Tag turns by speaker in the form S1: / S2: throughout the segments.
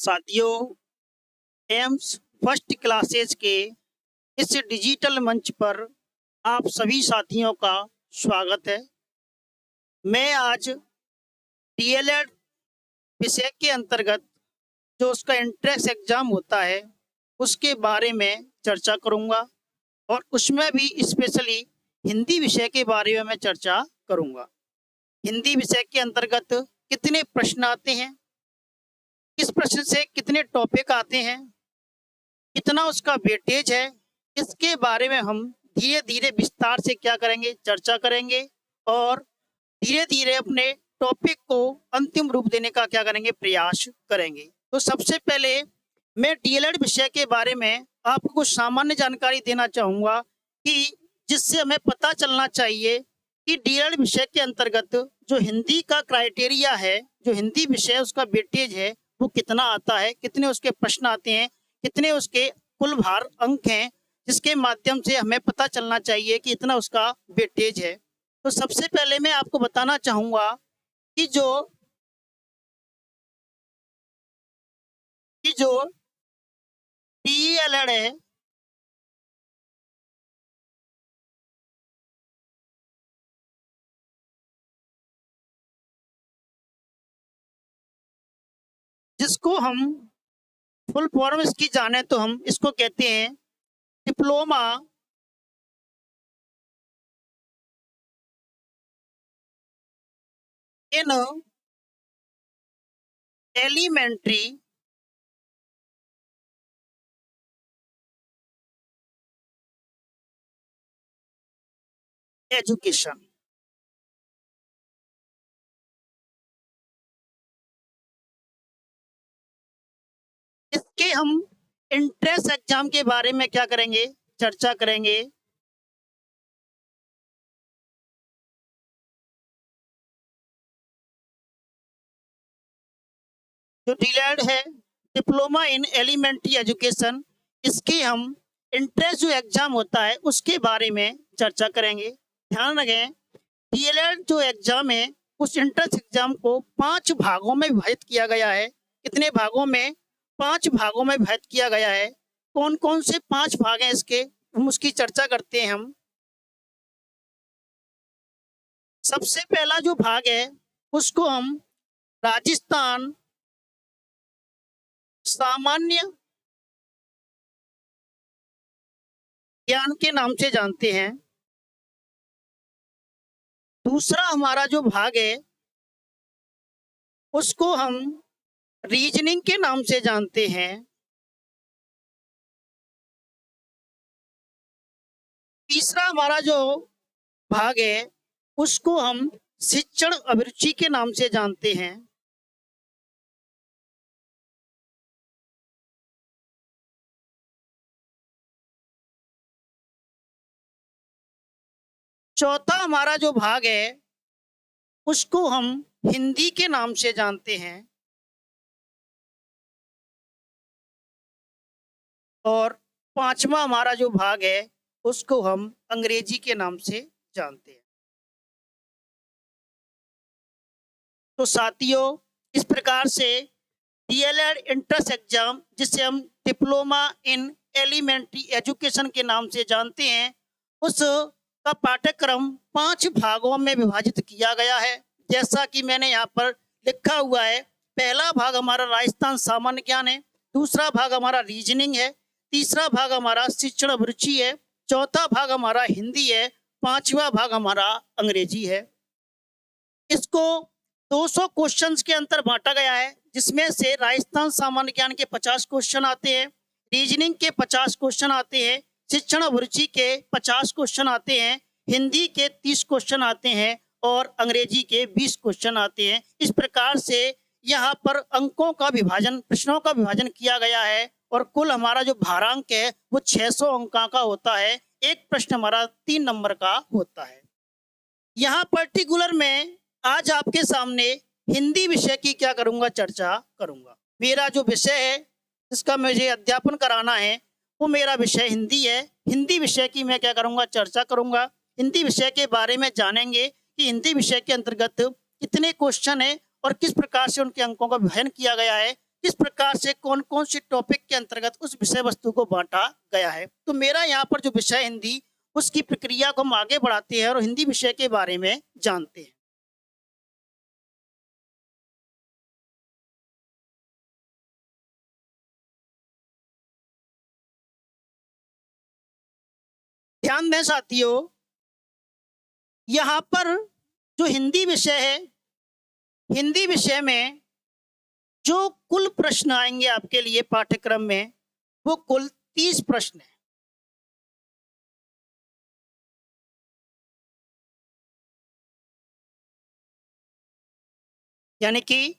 S1: साथियों, AIIMS first classes के इस डिजिटल मंच पर आप सभी साथियों का स्वागत है। मैं आज डीएलएड विषय के अंतर्गत जो उसका एंट्रेंस एग्जाम होता है उसके बारे में चर्चा करूंगा और उसमें भी स्पेशली हिंदी विषय के बारे में मैं चर्चा करूंगा। हिंदी विषय के अंतर्गत कितने प्रश्न आते हैं, किस प्रश्न से कितने टॉपिक आते हैं, कितना उसका वेटेज है, इसके बारे में हम धीरे धीरे विस्तार से क्या करेंगे, चर्चा करेंगे और धीरे धीरे अपने टॉपिक को अंतिम रूप देने का क्या करेंगे, प्रयास करेंगे। तो सबसे पहले मैं डीएलएड विषय के बारे में आपको कुछ सामान्य जानकारी देना चाहूँगा कि जिससे हमें पता चलना चाहिए कि डीएलएड विषय के अंतर्गत जो हिंदी का क्राइटेरिया है, जो हिंदी विषय उसका वेटेज है वो कितना आता है, कितने उसके प्रश्न आते हैं, कितने उसके कुल भार अंक हैं, जिसके माध्यम से हमें पता चलना चाहिए कि इतना उसका वेटेज है। तो सबसे पहले मैं आपको बताना चाहूँगा कि जो डीएलएड है जिसको हम फुल फॉर्म इसकी जाने तो हम इसको कहते हैं डिप्लोमा इन एलिमेंट्री एजुकेशन। इसके हम एंट्रेंस एग्जाम के बारे में क्या करेंगे, चर्चा करेंगे। जो डीएलएड है, डिप्लोमा इन एलिमेंट्री एजुकेशन, इसके हम एंट्रेंस जो एग्जाम होता है उसके बारे में चर्चा करेंगे। ध्यान रखें, डीएलएड जो एग्जाम है उस एंट्रेंस एग्जाम को 5 भागों में विभाजित किया गया है। कितने भागों में? 5 भागों में विभाजित किया गया है। कौन कौन से 5 भाग हैं इसके, हम उसकी चर्चा करते हैं। हम सबसे पहला जो भाग है उसको हम राजस्थान सामान्य ज्ञान के नाम से जानते हैं। दूसरा हमारा जो भाग है उसको हम रीजनिंग के नाम से जानते हैं। तीसरा हमारा जो भाग है उसको हम शिक्षण अभिरुचि के नाम से जानते हैं। चौथा हमारा जो भाग है उसको हम हिंदी के नाम से जानते हैं। और पांचवा हमारा जो भाग है उसको हम अंग्रेजी के नाम से जानते हैं। तो साथियों, इस प्रकार से डीएलएड एंट्रेंस एग्जाम, जिसे हम डिप्लोमा इन एलिमेंट्री एजुकेशन के नाम से जानते हैं, उस का पाठ्यक्रम 5 भागों में विभाजित किया गया है। जैसा कि मैंने यहाँ पर लिखा हुआ है, पहला भाग हमारा राजस्थान सामान्य ज्ञान है, दूसरा भाग हमारा रीजनिंग है, तीसरा भाग हमारा शिक्षण अभिरुचि है, चौथा भाग हमारा हिंदी है, पांचवा भाग हमारा अंग्रेजी है। इसको 200 क्वेश्चंस के अंतर बांटा गया है, जिसमें से राजस्थान सामान्य ज्ञान के 50 क्वेश्चन आते हैं, रीजनिंग के 50 क्वेश्चन आते हैं, शिक्षण अभिरुचि के 50 क्वेश्चन आते हैं, हिंदी के 30 क्वेश्चन आते हैं और अंग्रेजी के 20 क्वेश्चन आते हैं। इस प्रकार से यहाँ पर अंकों का विभाजन, प्रश्नों का विभाजन किया गया है और कुल हमारा जो भारांक है वो 600 अंक का होता है। एक प्रश्न हमारा 3 नंबर का होता है। यहाँ पर्टिकुलर में आज आपके सामने हिंदी विषय की क्या करूँगा, चर्चा करूँगा। मेरा जो विषय है जिसका मुझे अध्यापन कराना है वो मेरा विषय हिंदी है। हिंदी विषय की मैं क्या करूँगा, चर्चा करूँगा। हिंदी विषय के बारे में जानेंगे कि हिंदी विषय के अंतर्गत कितने क्वेश्चन है और किस प्रकार से उनके अंकों का विभाजन किया गया है, किस प्रकार से कौन कौन से टॉपिक के अंतर्गत उस विषय वस्तु को बांटा गया है। तो मेरा यहाँ पर जो विषय हिंदी, उसकी प्रक्रिया को हम आगे बढ़ाते हैं और हिंदी विषय के बारे में जानते हैं। ध्यान दें साथियों, यहाँ पर जो हिंदी विषय है, हिंदी विषय में जो कुल प्रश्न आएंगे आपके लिए पाठ्यक्रम में, वो कुल 30 प्रश्न है। यानी कि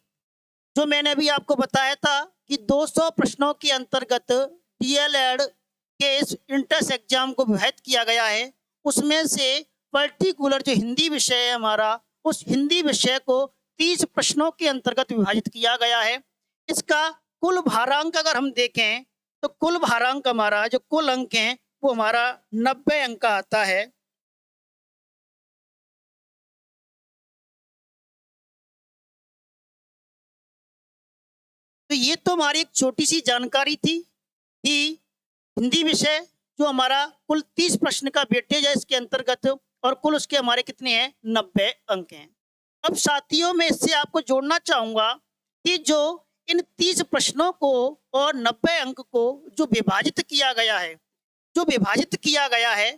S1: जो मैंने अभी आपको बताया था कि 200 प्रश्नों के अंतर्गत डीएलएड के इस इंट्रेंस एग्जाम को विभाजित किया गया है। उसमें से पर्टिकुलर जो हिंदी विषय है हमारा, उस हिंदी विषय को 30 प्रश्नों के अंतर्गत विभाजित किया गया है। इसका कुल भारांक अगर हम देखें तो कुल भारांक हमारा जो कुल अंक हैं वो हमारा 90 अंक का आता है। तो ये तो हमारी एक छोटी सी जानकारी थी कि हिंदी विषय जो हमारा कुल 30 प्रश्न का वेटेज है इसके अंतर्गत, और कुल उसके हमारे कितने हैं, 90 अंक हैं। अब साथियों मैं इससे आपको जोड़ना चाहूंगा कि जो इन 30 प्रश्नों को और 90 अंक को जो विभाजित किया गया है, जो विभाजित किया गया है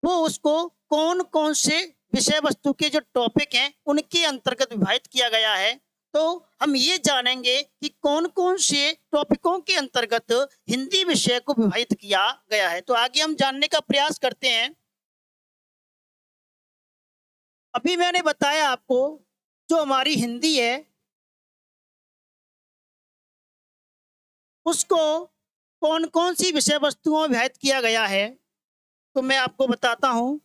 S1: वो उसको कौन कौन से विषय वस्तु के जो टॉपिक हैं उनके अंतर्गत विभाजित किया गया है। तो हम ये जानेंगे कि कौन कौन से टॉपिकों के अंतर्गत हिंदी विषय को विभाजित किया गया है। तो आगे हम जानने का प्रयास करते हैं। अभी मैंने बताया आपको जो हमारी हिंदी है उसको कौन कौन सी विषय वस्तुओं में विभाजित किया गया है। तो मैं आपको बताता हूं।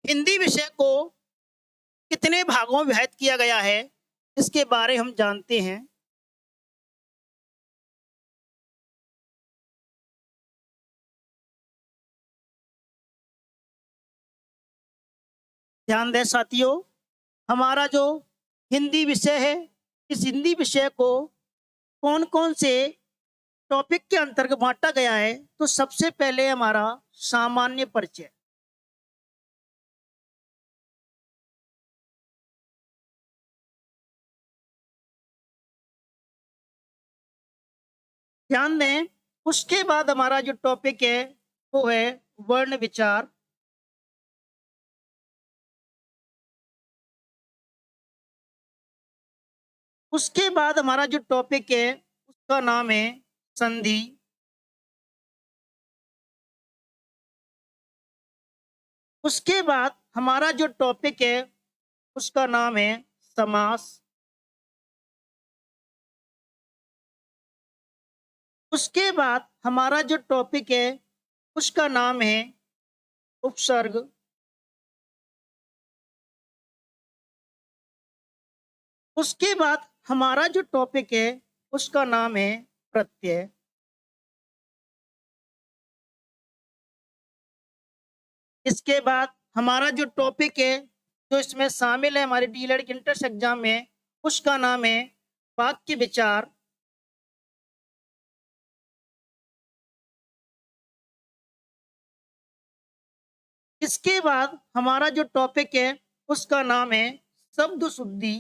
S1: हिंदी विषय को कितने भागों में विभाजित किया गया है इसके बारे हम जानते हैं। ध्यान दें साथियों, हमारा जो हिंदी विषय है, इस हिंदी विषय को कौन कौन से टॉपिक के अंतर्गत बांटा गया है। तो सबसे पहले हमारा सामान्य परिचय। ध्यान दें, उसके बाद हमारा जो टॉपिक है वो है वर्ण विचार। उसके बाद हमारा जो टॉपिक है उसका नाम है संधि। उसके बाद हमारा जो टॉपिक है उसका नाम है समास। उसके बाद हमारा जो टॉपिक है उसका नाम है उपसर्ग। उसके बाद हमारा जो टॉपिक है उसका नाम है प्रत्यय। इसके बाद हमारा जो टॉपिक है जो इसमें शामिल है हमारे डीएलएड के एंट्रेंस एग्जाम में, उसका नाम है वाक्य विचार। इसके बाद हमारा जो टॉपिक है उसका नाम है शब्द शुद्धि।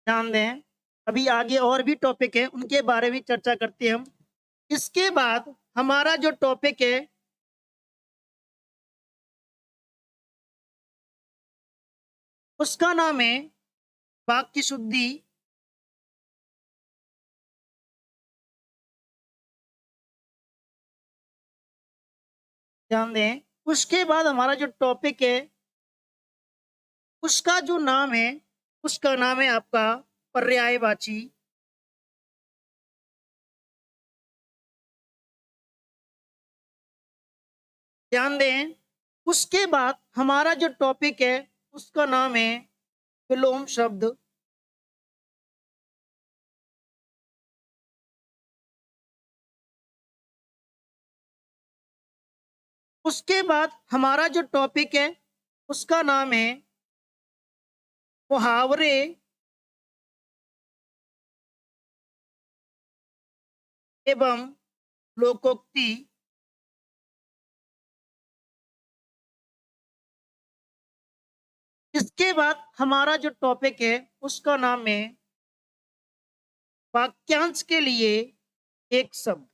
S1: ध्यान दें, अभी आगे और भी टॉपिक है उनके बारे में चर्चा करते हैं हम। इसके बाद हमारा जो टॉपिक है उसका नाम है वाक्य शुद्धि। ध्यान दें, उसके बाद हमारा जो टॉपिक है उसका जो नाम है उसका नाम है आपका पर्यायवाची। ध्यान दें, उसके बाद हमारा जो टॉपिक है उसका नाम है विलोम शब्द, उसके बाद हमारा जो टॉपिक है उसका नाम है मुहावरे एवं लोकोक्ति। इसके बाद हमारा जो टॉपिक है उसका नाम है वाक्यांश के लिए एक शब्द।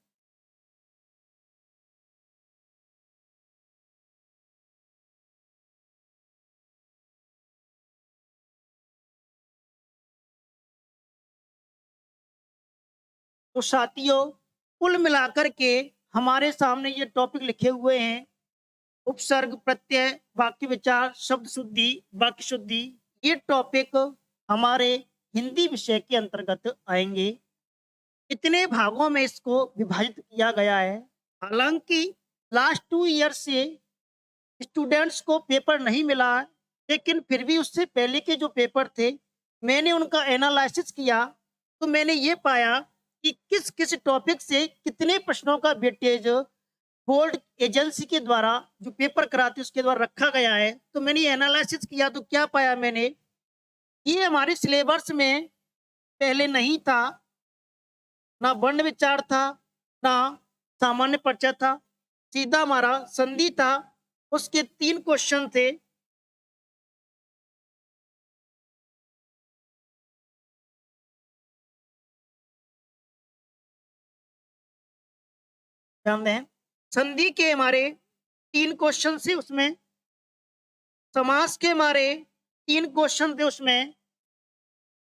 S1: तो साथियों, कुल मिलाकर के हमारे सामने ये टॉपिक लिखे हुए हैं, उपसर्ग, प्रत्यय, वाक्य विचार, शब्द शुद्धि, वाक्य शुद्धि। ये टॉपिक हमारे हिंदी विषय के अंतर्गत आएंगे। इतने भागों में इसको विभाजित किया गया है। हालांकि लास्ट 2 ईयर से स्टूडेंट्स को पेपर नहीं मिला है, लेकिन फिर भी उससे पहले के जो पेपर थे मैंने उनका एनालिसिस किया तो मैंने ये पाया कि किस किस टॉपिक से कितने प्रश्नों का वेटेज बोर्ड एजेंसी के द्वारा जो पेपर कराते उसके द्वारा रखा गया है। तो मैंने एनालिसिस किया तो क्या पाया मैंने, ये हमारे सिलेबस में पहले नहीं था, ना वर्ण विचार था, ना सामान्य परिचय था, सीधा हमारा संधि था। उसके 3 क्वेश्चन थे। ध्यान दें, संधि के हमारे 3 क्वेश्चन थे, उसमें समास के हमारे 3 क्वेश्चन थे, उसमें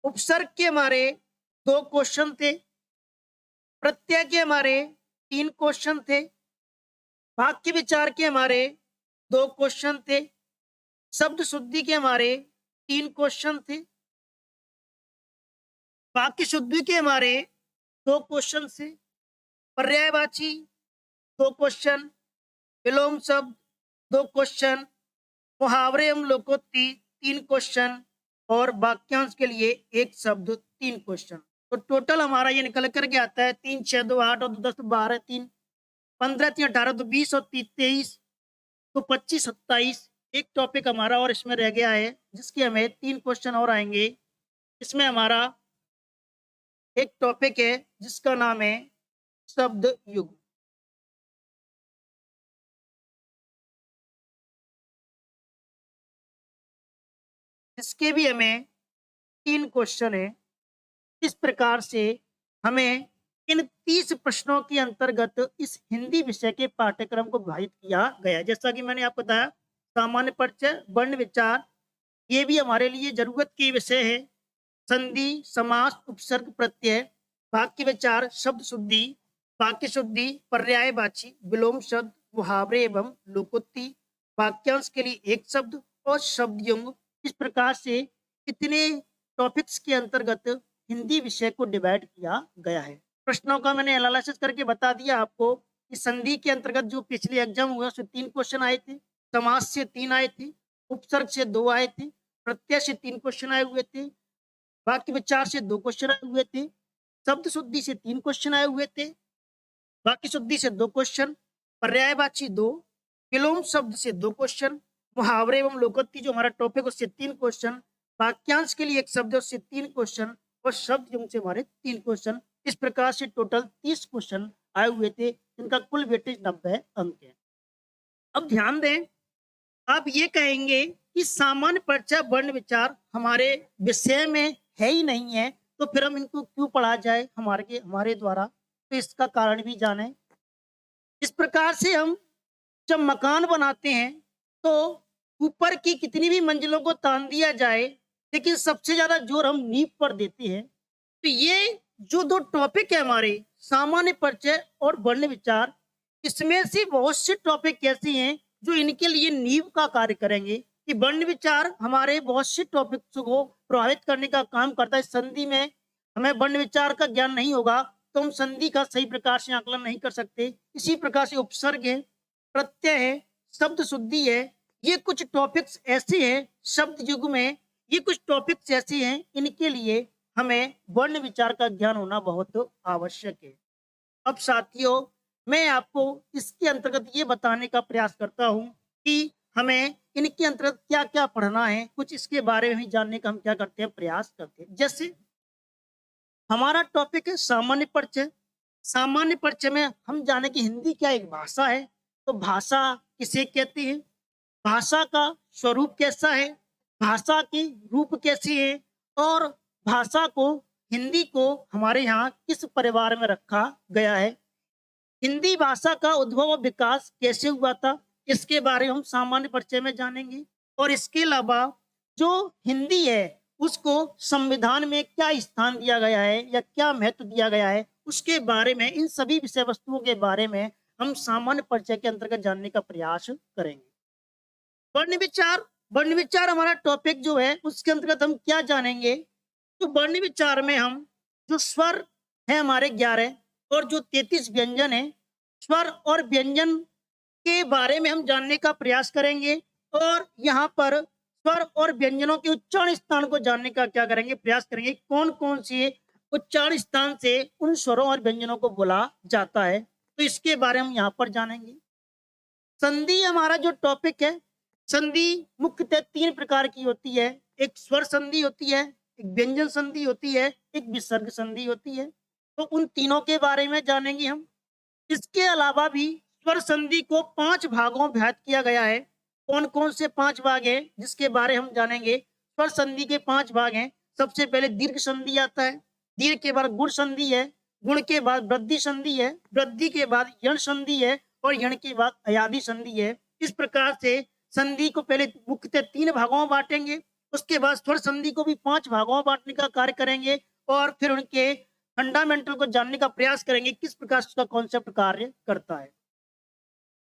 S1: उपसर्ग के हमारे 2 क्वेश्चन थे, प्रत्यय के हमारे 3 क्वेश्चन थे, वाक्य विचार के हमारे 2 क्वेश्चन थे, शब्द शुद्धि के हमारे 3 क्वेश्चन थे, वाक्य शुद्धि के हमारे 2 क्वेश्चन थे, पर्यायवाची 2 क्वेश्चन, विलोम शब्द 2 क्वेश्चन, मुहावरे एवं लोकोक्ति 3 क्वेश्चन और वाक्यांश के लिए एक शब्द 3 क्वेश्चन। तो टोटल हमारा ये निकल करके आता है 3 6 2 8 और 2 10 12 3 15 3 18 तो 20 और 23 तो 25 27। एक टॉपिक हमारा और इसमें रह गया है जिसके हमें 3 क्वेश्चन और आएंगे। इसमें हमारा एक टॉपिक है जिसका नाम है शब्द युग। इसके भी हमें 3 क्वेश्चन है। इस प्रकार से हमें इन 30 प्रश्नों के अंतर्गत इस हिंदी विषय के पाठ्यक्रम को विभाजित किया गया। जैसा कि मैंने आपको बताया, सामान्य परिचय, वर्ण विचार, ये भी हमारे लिए जरूरत के विषय है। संधि, समास, उपसर्ग, प्रत्यय, वाक्य विचार, शब्द शुद्धि, वाक्य शुद्धि, पर्यायवाची, विलोम शब्द, मुहावरे एवं लोकोक्ति, वाक्यांश के लिए एक शब्द और शब्द युग्म। इस प्रकार से इतने टॉपिक्स के अंतर्गत हिंदी विषय को डिवाइड किया गया है। प्रश्नों का मैंने एनालिसिस करके बता दिया आपको कि संधि के अंतर्गत जो पिछले एग्जाम हुआ उसमें 3 क्वेश्चन आए थे, समास से 3 आए थे, उपसर्ग से 2 आए थे, प्रत्यय से 3 क्वेश्चन आए हुए थे, वाक्य विचार से 2 क्वेश्चन आए हुए थे, शब्द शुद्धि से 3 क्वेश्चन आए हुए थे, वाक्य शुद्धि से 2 क्वेश्चन, पर्यायवाची 2, विलोम शब्द से 2 क्वेश्चन, मुहावरे एवं लोकोक्ति जो हमारा टॉपिक उससे 3 क्वेश्चन, वाक्यांश के लिए एक शब्द उससे 3 क्वेश्चन और शब्द युग्म से हमारे 3 क्वेश्चन। इस प्रकार से टोटल 30 क्वेश्चन आए हुए थे जिनका कुल वेटेज 90 अंक है। अब ध्यान दें, आप ये कहेंगे कि सामान्य परिचय, वर्ण विचार हमारे विषय में है ही नहीं है तो फिर हम इनको क्यों पढ़ा जाए हमारे द्वारा। तो इसका कारण भी जाने। इस प्रकार से हम जब मकान बनाते हैं तो ऊपर की कितनी भी मंजिलों को तान दिया जाए लेकिन सबसे ज्यादा जोर हम नींव पर देते हैं। तो ये जो 2 टॉपिक है हमारे सामान्य परिचय और वर्ण विचार, इसमें से बहुत से टॉपिक ऐसे हैं जो इनके लिए नींव का कार्य करेंगे। कि वर्ण विचार हमारे बहुत से टॉपिक्स को प्रभावित करने का काम करता है। संधि में हमें वर्ण विचार का ज्ञान नहीं होगा तो हम संधि का सही प्रकार से आकलन नहीं कर सकते। इसी प्रकार से उपसर्ग है, प्रत्यय है, शब्द शुद्धि है, ये कुछ टॉपिक्स ऐसे हैं शब्द युग में, ये कुछ टॉपिक्स ऐसे हैं, इनके लिए हमें वर्ण विचार का ज्ञान होना बहुत आवश्यक है। अब साथियों, मैं आपको इसके अंतर्गत ये बताने का प्रयास करता हूँ कि हमें इनके अंतर्गत क्या-क्या पढ़ना है, कुछ इसके बारे में भी जानने का हम क्या करते हैं, प्रयास करते हैं। जैसे हमारा टॉपिक है सामान्य परिचय। सामान्य परिचय में हम जाने कि हिंदी क्या एक भाषा है, तो भाषा किसे कहते हैं? भाषा का स्वरूप कैसा है? भाषा की रूप कैसी है? और भाषा को, हिंदी को हमारे यहाँ किस परिवार में रखा गया है? हिंदी भाषा का उद्भव और विकास कैसे हुआ था, इसके बारे में हम सामान्य परिचय में जानेंगे। और इसके अलावा जो हिंदी है, उसको संविधान में क्या स्थान दिया गया है या क्या महत्व दिया गया है, उसके बारे में, इन सभी विषय वस्तुओं के बारे में हम सामान्य परिचय के अंतर्गत जानने का प्रयास करेंगे। वर्ण विचार, वर्ण विचार हमारा टॉपिक जो है, उसके अंतर्गत हम क्या जानेंगे? तो वर्ण विचार में हम जो स्वर है हमारे 11 और जो 33 व्यंजन है, स्वर और व्यंजन के बारे में हम जानने का प्रयास करेंगे। और यहाँ पर स्वर और व्यंजनों के उच्चारण स्थान को जानने का क्या करेंगे, प्रयास करेंगे। कौन कौन से उच्चारण स्थान से उन स्वरों और व्यंजनों को बोला जाता है, तो इसके बारे में हम यहाँ पर जानेंगे। संधि हमारा जो टॉपिक है, संधि मुख्यतः 3 प्रकार की होती है। एक स्वर संधि होती है, एक व्यंजन संधि होती है, एक विसर्ग संधि होती है। तो उन तीनों के बारे में जानेंगे हम। इसके अलावा भी स्वर संधि को 5 भागों में विभाजित किया गया है। कौन-कौन से 5 भाग हैं, जिसके बारे हम जानेंगे। स्वर संधि के 5 भाग हैं। सबसे पहले दीर्घ संधि आता है, दीर्घ के बाद गुण संधि है, गुण के बाद वृद्धि संधि है, वृद्धि के बाद यण संधि है और यण के बाद अयादि संधि है। इस प्रकार से संधि को पहले मुख्यतः 3 भागों में बांटेंगे, उसके बाद स्वर संधि को भी 5 भागों में बांटने का कार्य करेंगे और फिर उनके फंडामेंटल को जानने का प्रयास करेंगे, किस प्रकार से उसका कॉन्सेप्ट कार्य करता है।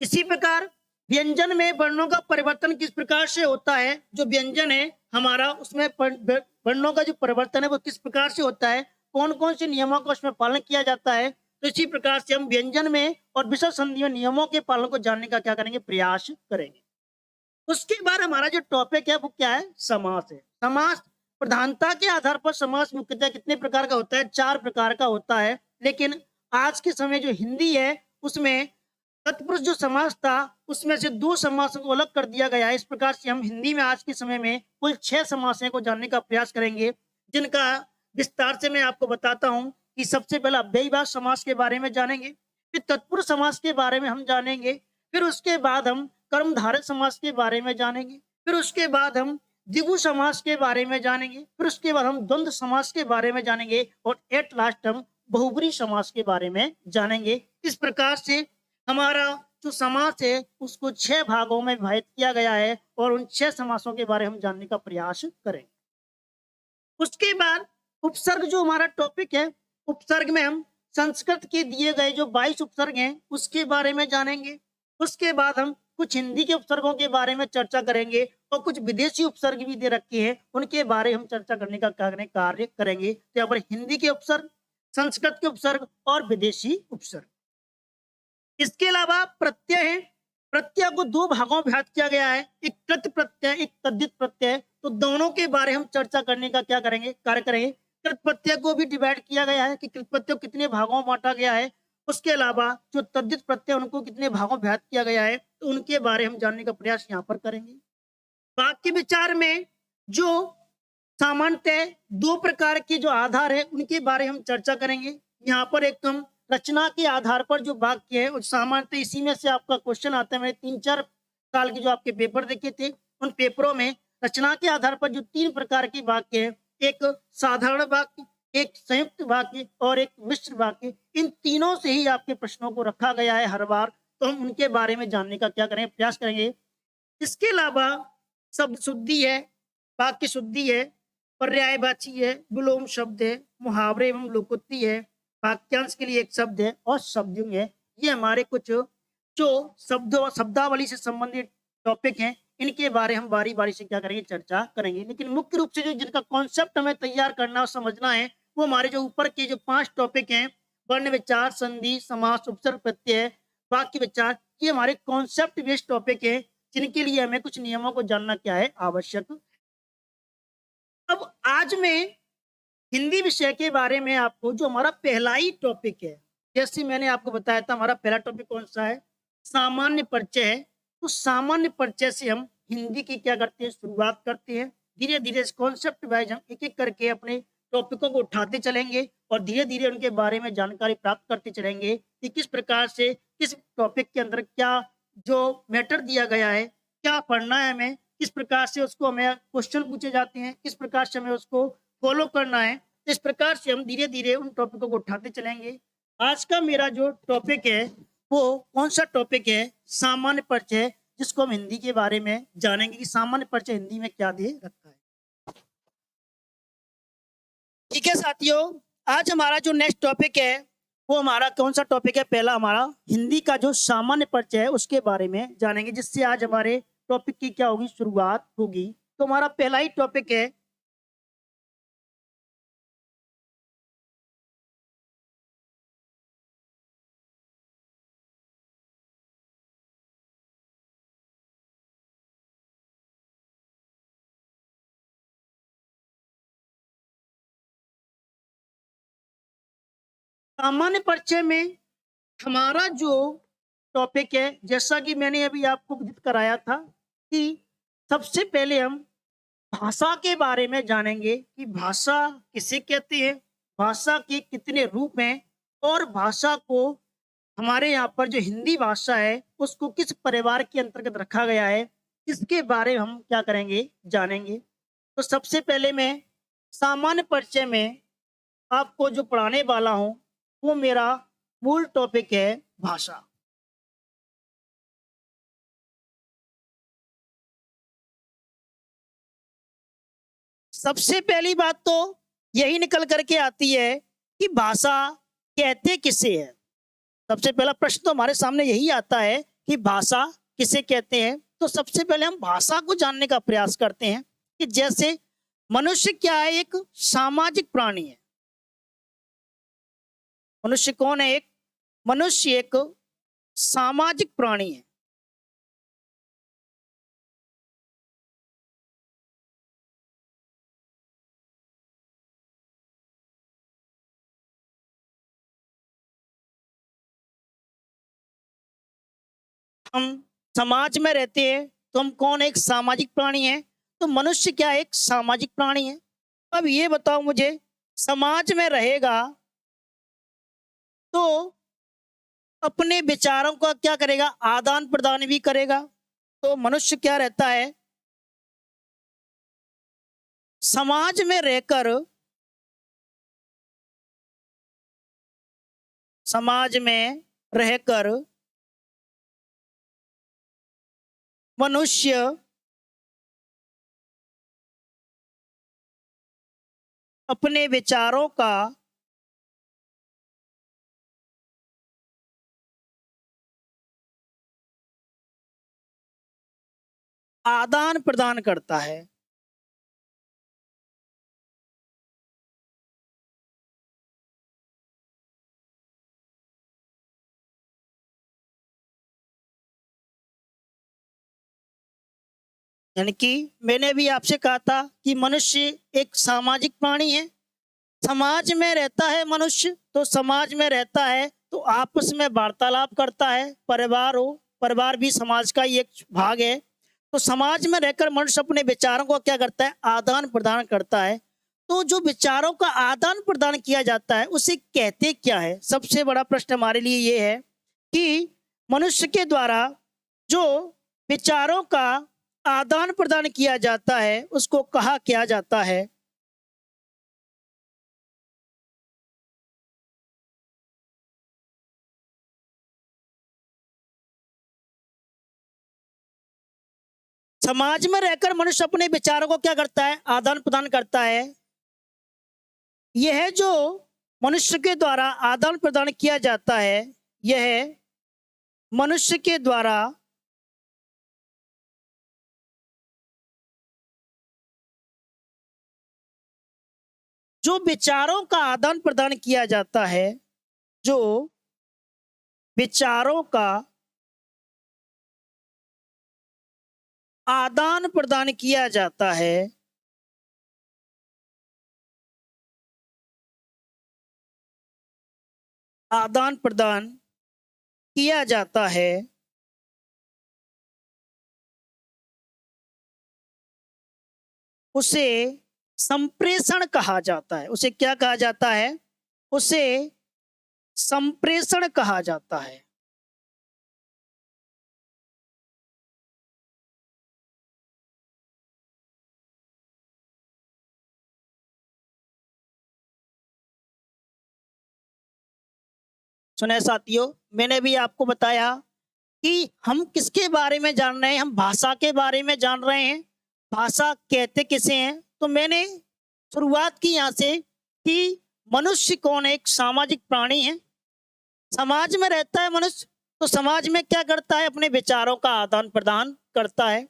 S1: इसी प्रकार व्यंजन में वर्णों का परिवर्तन किस प्रकार से होता है, जो व्यंजन है हमारा, उसमें वर्णों का जो परिवर्तन है वो किस प्रकार से होता है, कौन कौन से नियमों का उसमें पालन किया जाता है। तो इसी प्रकार से हम व्यंजन में और विसर्ग संधि में नियमों के पालन को जानने का क्या करेंगे, प्रयास करेंगे। उसके बाद हमारा जो टॉपिक है वो क्या है, समास है। समास प्रधानता के आधार पर समास मुख्यतः कितने प्रकार का होता है, 4 प्रकार का होता है। लेकिन आज के समय जो हिंदी है, उसमें तत्पुरुष जो समास था, उसमें से 2 समासों को अलग कर दिया गया है। इस प्रकार से हम हिंदी में आज के समय में कुल 6 समासें को जानने का प्रयास करेंगे, जिनका विस्तार से मैं आपको बताता हूँ। कि सबसे पहला अव्ययीभाव समास के बारे में जानेंगे, फिर तत्पुरुष समास के बारे में हम जानेंगे, फिर उसके बाद हम कर्मधारय समास के बारे में जानेंगे, फिर उसके बाद हम द्विगु समास के बारे में जानेंगे, फिर उसके बाद हम द्वंद्व समास के बारे में जानेंगे और एट लास्ट हम बहुब्रीहि समास के बारे में जानेंगे। इस प्रकार से हमारा जो समास है उसको 6 भागों में विभाजित किया गया है और उन 6 समासों के बारे में हम जानने का प्रयास करेंगे। उसके बाद उपसर्ग जो हमारा टॉपिक है, उपसर्ग में हम संस्कृत के दिए गए जो 22 उपसर्ग हैं उसके बारे में जानेंगे। उसके बाद हम कुछ हिंदी के उपसर्गों के बारे में चर्चा करेंगे और कुछ विदेशी उपसर्ग भी दे रखे हैं, उनके बारे में हम चर्चा करने का कार्य करेंगे। तो यहाँ पर हिंदी के उपसर्ग, संस्कृत के उपसर्ग और विदेशी उपसर्ग। इसके अलावा प्रत्यय है। प्रत्यय को 2 भागों में विभाजित किया गया है, एक कृत प्रत्यय, एक तद्धित प्रत्यय। तो दोनों के बारे हम चर्चा करने का क्या करेंगे, कार्य करेंगे। कृत प्रत्यय को भी डिवाइड किया गया है कि कृत प्रत्यय को कितने भागों में बांटा गया है। उसके अलावा जो तद्धित प्रत्यय उनको कितने भागों में विभाजित किया गया है, तो उनके बारे हम जानने का प्रयास यहाँ पर करेंगे। वाक्य विचार में जो सामान्यतः 2 प्रकार के जो आधार है उनके बारे हम चर्चा करेंगे। यहाँ पर एक हम रचना के आधार पर जो वाक्य है, और सामान्यतः इसी में से आपका क्वेश्चन आता है। मैंने 3-4 साल के जो आपके पेपर देखे थे, उन पेपरों में रचना के आधार पर जो 3 प्रकार के वाक्य है, एक साधारण वाक्य, एक संयुक्त वाक्य और एक मिश्र वाक्य, इन तीनों से ही आपके प्रश्नों को रखा गया है हर बार। तो हम उनके बारे में जानने का क्या करेंगे, प्रयास करेंगे। इसके अलावा शब्द शुद्धि है, वाक्य शुद्धि है, पर्यायवाची है, विलोम शब्द है, मुहावरे एवं लोकोक्ति है, वाक्यांश के लिए एक शब्द है और शब्दयुग है। ये हमारे कुछ जो शब्दावली से संबंधित टॉपिक हैं, इनके बारे हम बारी बारी से क्या करेंगे, चर्चा करेंगे। लेकिन मुख्य रूप से जो जिनका कॉन्सेप्ट हमें तैयार करना और समझना है, वो हमारे जो ऊपर के जो 5 टॉपिक हैं, वर्ण विचार, संधि, समास, उपसर्ग, प्रत्यय, वाक्य विचार, ये हमारे कॉन्सेप्ट बेस्ड टॉपिक है, जिनके लिए हमें कुछ नियमों को जानना क्या है, आवश्यक आज मैं हिंदी विषय के बारे में आपको जो हमारा पहला ही टॉपिक है, जैसे मैंने आपको बताया था हमारा पहला टॉपिक कौन सा है, सामान्य परिचय है। तो सामान्य परिचय से हम हिंदी की क्या करते हैं, शुरुआत करते हैं। धीरे धीरे इस कॉन्सेप्ट वाइज हम एक एक करके अपने टॉपिकों को उठाते चलेंगे और धीरे धीरे उनके बारे में जानकारी प्राप्त करते चलेंगे कि किस प्रकार से किस टॉपिक के अंदर क्या जो मैटर दिया गया है, क्या पढ़ना है हमें, किस प्रकार से उसको हमें क्वेश्चन पूछे जाते हैं, किस प्रकार से हमें उसको फॉलो करना है। इस प्रकार से हम धीरे धीरे उन टॉपिकों को उठाते चलेंगे। आज का मेरा जो टॉपिक है वो कौन सा टॉपिक है, सामान्य परिचय, जिसको हम हिंदी के बारे में जानेंगे कि सामान्य परिचय हिंदी में क्या दे रखा है। ठीक है साथियों, आज हमारा जो नेक्स्ट टॉपिक है वो हमारा कौन सा टॉपिक है, पहला हमारा हिंदी का जो सामान्य परिचय है उसके बारे में जानेंगे, जिससे आज हमारे टॉपिक की क्या होगी, शुरुआत होगी। तो हमारा पहला ही टॉपिक है सामान्य परिचय में हमारा जो टॉपिक है, जैसा कि मैंने अभी आपको विदित कराया था कि सबसे पहले हम भाषा के बारे में जानेंगे कि भाषा किसे कहते हैं, भाषा के कितने रूप हैं और भाषा को हमारे यहाँ पर जो हिंदी भाषा है उसको किस परिवार के अंतर्गत रखा गया है, इसके बारे में हम क्या करेंगे, जानेंगे। तो सबसे पहले मैं सामान्य परिचय में आपको जो पढ़ाने वाला हूँ वो मेरा मूल टॉपिक है भाषा। सबसे पहली बात तो यही निकल करके आती है कि भाषा कहते किसे है। सबसे पहला प्रश्न तो हमारे सामने यही आता है कि भाषा किसे कहते हैं। तो सबसे पहले हम भाषा को जानने का प्रयास करते हैं कि जैसे मनुष्य क्या है, एक सामाजिक प्राणी है। मनुष्य कौन है, एक मनुष्य एक सामाजिक प्राणी है। हम समाज में रहते हैं तो हम कौन, एक सामाजिक प्राणी है। तो मनुष्य क्या है, एक सामाजिक प्राणी है। अब ये बताओ मुझे, समाज में रहेगा तो अपने विचारों का क्या करेगा, आदान प्रदान भी करेगा। तो मनुष्य क्या रहता है, समाज में रहकर, समाज में रहकर मनुष्य अपने विचारों का आदान प्रदान करता है। यानी कि मैंने भी आपसे कहा था कि मनुष्य एक सामाजिक प्राणी है। समाज में रहता है मनुष्य, तो समाज में रहता है तो आपस में वार्तालाप करता है। परिवार हो, परिवार भी समाज का ही एक भाग है। तो समाज में रहकर मनुष्य अपने विचारों को क्या करता है, आदान प्रदान करता है। तो जो विचारों का आदान प्रदान किया जाता है उसे कहते क्या है। सबसे बड़ा प्रश्न हमारे लिए ये है कि मनुष्य के द्वारा जो विचारों का आदान प्रदान किया जाता है उसको कहा क्या जाता है। समाज में रहकर मनुष्य अपने विचारों को क्या करता है, आदान प्रदान करता है। यह जो मनुष्य के द्वारा आदान प्रदान किया जाता है, यह मनुष्य के द्वारा जो विचारों का आदान प्रदान किया जाता है, जो विचारों का आदान प्रदान किया जाता है, आदान प्रदान किया जाता है, उसे संप्रेषण कहा जाता है। उसे क्या कहा जाता है? उसे संप्रेषण कहा जाता है। सुने साथियों, मैंने भी आपको बताया कि हम किसके बारे में जान रहे हैं, हम भाषा के बारे में जान रहे हैं। भाषा कहते किसे हैं? तो मैंने शुरुआत की यहाँ से कि मनुष्य कौन है? एक सामाजिक प्राणी है, समाज में रहता है मनुष्य। तो समाज में क्या करता है? अपने विचारों का आदान प्रदान करता है।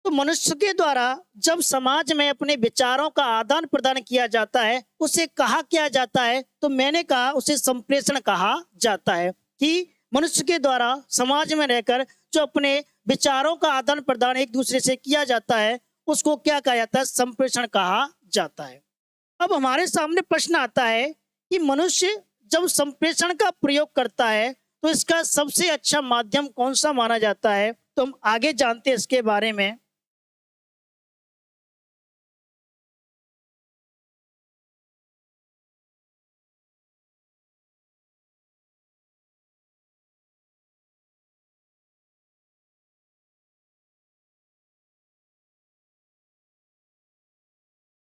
S1: तो मनुष्य के द्वारा जब समाज में अपने विचारों का आदान प्रदान किया जाता है, उसे कहा क्या जाता है? तो मैंने कहा उसे संप्रेषण कहा जाता है। कि मनुष्य के द्वारा समाज में रहकर जो अपने विचारों का आदान प्रदान एक दूसरे से किया जाता है, उसको क्या कहा जाता है? संप्रेषण कहा जाता है। अब हमारे सामने प्रश्न आता है कि मनुष्य जब संप्रेषण का प्रयोग करता है, तो इसका सबसे अच्छा माध्यम कौन सा माना जाता है? तो हम आगे जानते हैं इसके बारे में।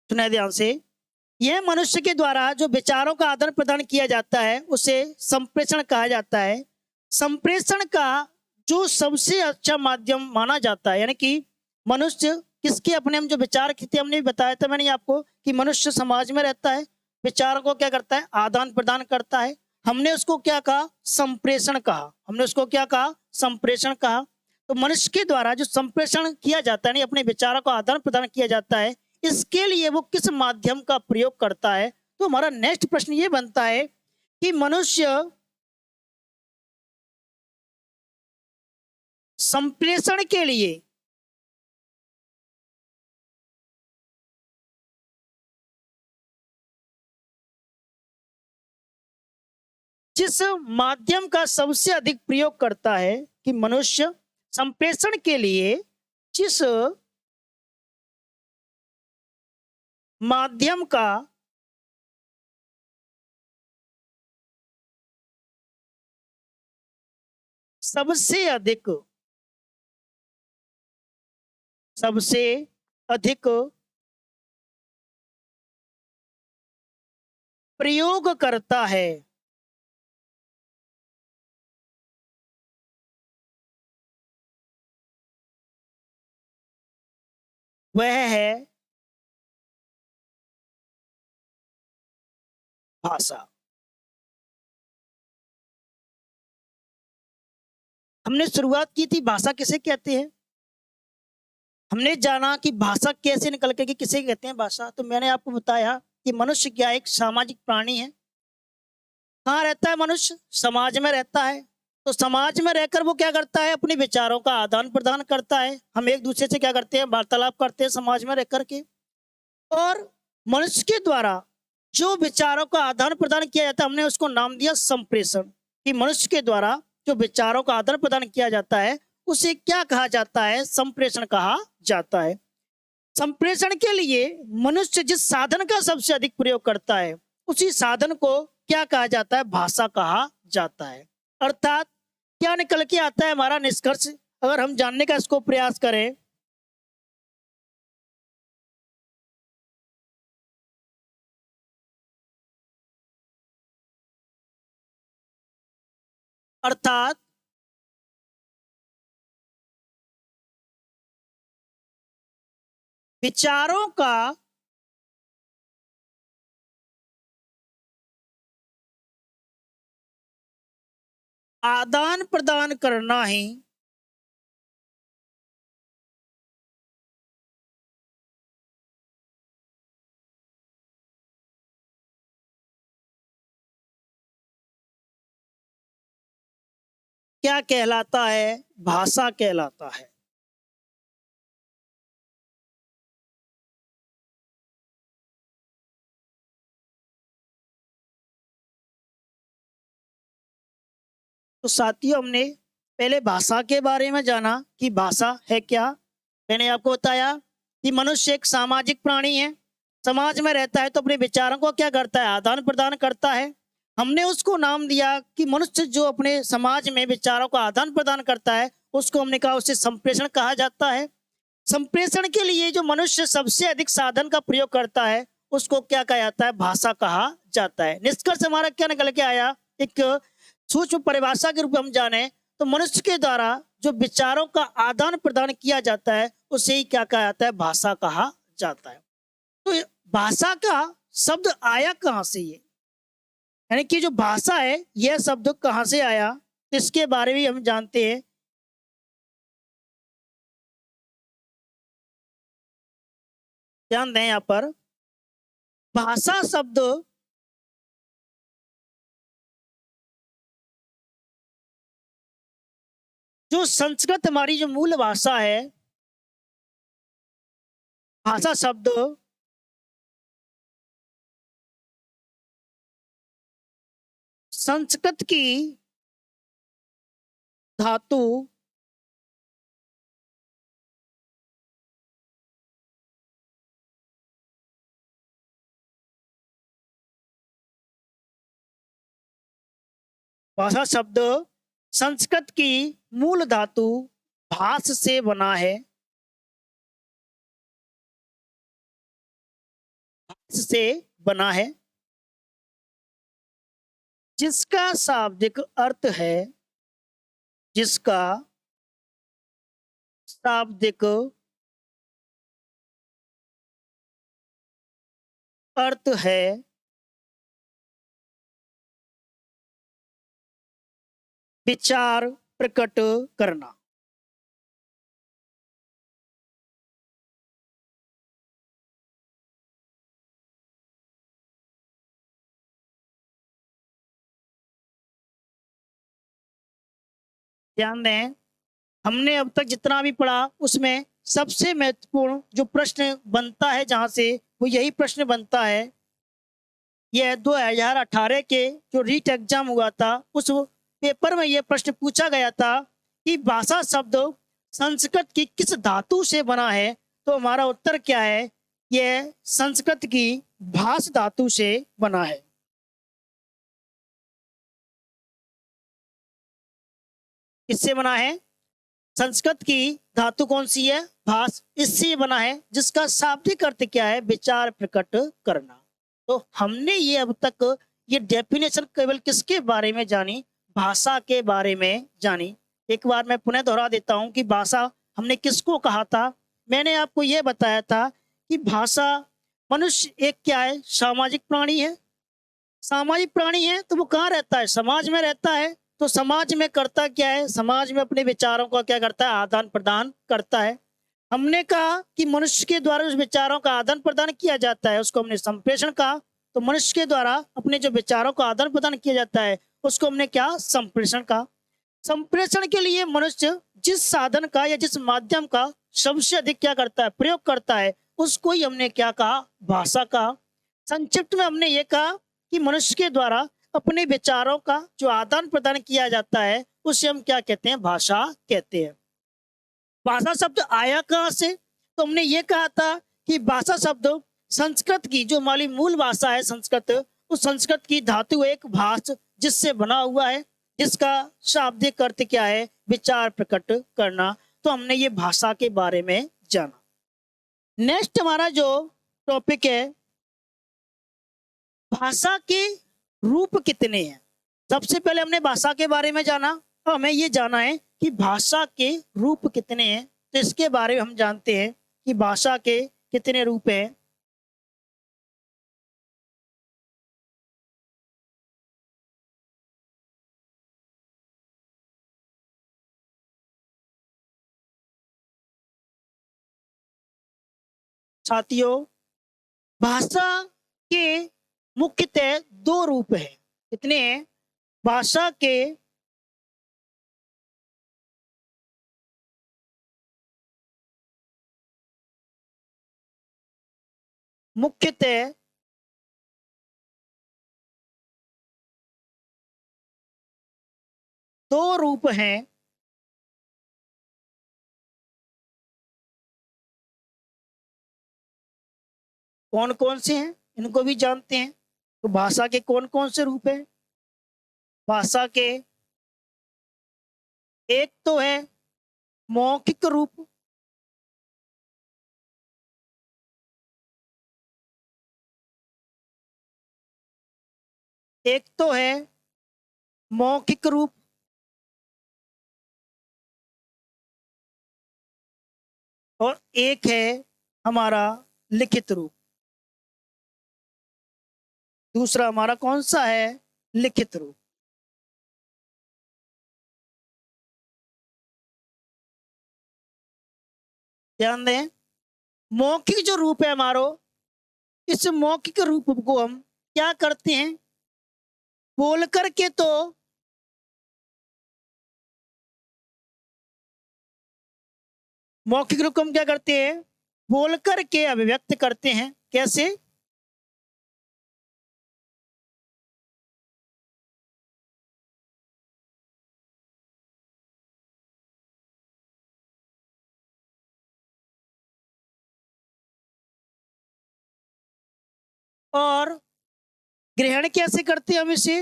S1: सुना ध्यान से, यह मनुष्य के द्वारा जो विचारों का आदान प्रदान किया जाता है, उसे संप्रेषण कहा जाता है। संप्रेषण का जो सबसे अच्छा माध्यम माना जाता है, यानी कि मनुष्य किसके अपने हम जो विचार थे, हमने भी बताया था मैंने आपको कि मनुष्य समाज में रहता है, विचारों को क्या करता है? आदान प्रदान करता है। हमने उसको क्या कहा? संप्रेषण कहा। हमने उसको क्या कहा? संप्रेषण कहा। तो मनुष्य के द्वारा जो संप्रेषण किया जाता है, यानी अपने विचारों का आदान प्रदान किया जाता है, इसके लिए वो किस माध्यम का प्रयोग करता है? तो हमारा नेक्स्ट प्रश्न ये बनता है कि मनुष्य संप्रेषण के लिए जिस माध्यम का सबसे अधिक प्रयोग करता है, कि मनुष्य संप्रेषण के लिए जिस माध्यम का सबसे अधिक सबसे अधिक प्रयोग करता है, वह है भाषा। हमने शुरुआत की थी भाषा किसे कहते हैं, हमने जाना कि भाषा कैसे निकल के कि किसे कहते हैं भाषा। तो मैंने आपको बताया कि मनुष्य क्या एक सामाजिक प्राणी है। कहाँ रहता है मनुष्य? समाज में रहता है। तो समाज में रहकर वो क्या करता है? अपने विचारों का आदान प्रदान करता है। हम एक दूसरे से क्या करते हैं? वार्तालाप करते हैं समाज में रह करके। और मनुष्य के द्वारा जो विचारों का आदान प्रदान किया जाता है, हमने उसको नाम दिया संप्रेषण। कि मनुष्य के द्वारा जो विचारों का आदान प्रदान किया जाता है, उसे क्या कहा जाता है? संप्रेषण कहा जाता है। संप्रेषण के लिए मनुष्य जिस साधन का सबसे अधिक प्रयोग करता है, उसी साधन को क्या कहा जाता है? भाषा कहा जाता है। अर्थात क्या निकल के आता है हमारा निष्कर्ष, अगर हम जानने का इसको प्रयास करें? अर्थात विचारों का आदान प्रदान करना ही क्या कहलाता है? भाषा कहलाता है। तो साथियों, हमने पहले भाषा के बारे में जाना कि भाषा है क्या। मैंने आपको बताया कि मनुष्य एक सामाजिक प्राणी है, समाज में रहता है तो अपने विचारों को क्या करता है, आदान प्रदान करता है। हमने उसको नाम दिया कि मनुष्य जो अपने समाज में विचारों का आदान प्रदान करता है, उसको हमने कहा उसे संप्रेषण कहा जाता है। संप्रेषण के लिए जो मनुष्य सबसे अधिक साधन का प्रयोग करता है, उसको क्या कहा जाता है, भाषा कहा जाता है। निष्कर्ष हमारा क्या निकल के आया, एक सूक्ष्म परिभाषा के रूप में हम जाने तो मनुष्य के द्वारा जो विचारों का आदान प्रदान किया जाता है, उसे ही क्या कहा जाता है, भाषा कहा जाता है। तो भाषा का शब्द आया कहाँ से, ये यानी कि जो भाषा है यह शब्द कहाँ से आया, तो इसके बारे में हम जानते हैं। ध्यान दें यहाँ पर, भाषा शब्द जो संस्कृत हमारी जो मूल भाषा है, भाषा शब्द संस्कृत की धातु भाषा शब्द संस्कृत की मूल धातु भाष से बना है, भाष से बना है, जिसका शाब्दिक अर्थ है, जिसका शाब्दिक अर्थ है विचार प्रकट करना। ध्यान दें, हमने अब तक जितना भी पढ़ा उसमें सबसे महत्वपूर्ण जो प्रश्न बनता है जहां से, वो यही प्रश्न बनता है। यह 2018 के जो रीट एग्जाम हुआ था, उस पेपर में यह प्रश्न पूछा गया था कि भाषा शब्द संस्कृत की किस धातु से बना है। तो हमारा उत्तर क्या है, यह संस्कृत की भाष धातु से बना है। किससे बना है, संस्कृत की धातु कौन सी है, भाष, इससे बना है, जिसका शाब्दिक अर्थ क्या है, विचार प्रकट करना। तो हमने ये अब तक ये डेफिनेशन केवल किसके बारे में जानी, भाषा के बारे में जानी। एक बार मैं पुनः दोहरा देता हूं कि भाषा हमने किसको कहा था। मैंने आपको यह बताया था कि भाषा, मनुष्य एक क्या है, सामाजिक प्राणी है। सामाजिक प्राणी है तो वो कहाँ रहता है, समाज में रहता है। तो समाज में करता क्या है, समाज में अपने विचारों का क्या करता है, आदान प्रदान करता है। हमने कहा कि मनुष्य के द्वारा उस विचारों का आदान प्रदान किया जाता है, उसको हमने संप्रेषण कहा। तो मनुष्य के द्वारा अपने जो विचारों का आदान प्रदान किया जाता है, उसको हमने क्या, संप्रेषण कहा। संप्रेषण के लिए मनुष्य जिस साधन का या जिस माध्यम का सबसे अधिक क्या करता है, प्रयोग करता है, उसको ही हमने क्या कहा, भाषा कहा। संक्षिप्त में हमने ये कहा कि मनुष्य के द्वारा अपने विचारों का जो आदान प्रदान किया जाता है, उसे हम क्या कहते हैं, भाषा कहते हैं। भाषा शब्द आया कहाँ से, तो हमने ये कहा था कि भाषा शब्द संस्कृत की जो हमारी मूल भाषा है संस्कृत, उस संस्कृत की धातु एक भाष जिससे बना हुआ है, जिसका शाब्दिक अर्थ क्या है, विचार प्रकट करना। तो हमने ये भाषा के बारे में जाना। नेक्स्ट हमारा जो टॉपिक है, भाषा के रूप कितने हैं। सबसे पहले हमने भाषा के बारे में जाना, तो हमें ये जाना है कि भाषा के रूप कितने हैं। तो इसके बारे में हम जानते हैं कि भाषा के कितने रूप हैं। साथियों, भाषा के मुख्यतः दो रूप हैं। कितने हैं, भाषा के मुख्यतः दो रूप हैं, कौन कौन से हैं इनको भी जानते हैं। तो भाषा के कौन कौन से रूप हैं? भाषा के एक तो है मौखिक रूप, एक तो है मौखिक रूप, और एक है हमारा लिखित रूप। दूसरा हमारा कौन सा है? लिखित रूप। ध्यान दें, मौखिक जो रूप है हमारो, इस मौखिक रूप को हम क्या करते हैं? बोल करके तो मौखिक रूप को हम क्या करते हैं? बोल करके अभिव्यक्त करते हैं। कैसे? और ग्रहण कैसे करते हैं हम इसे?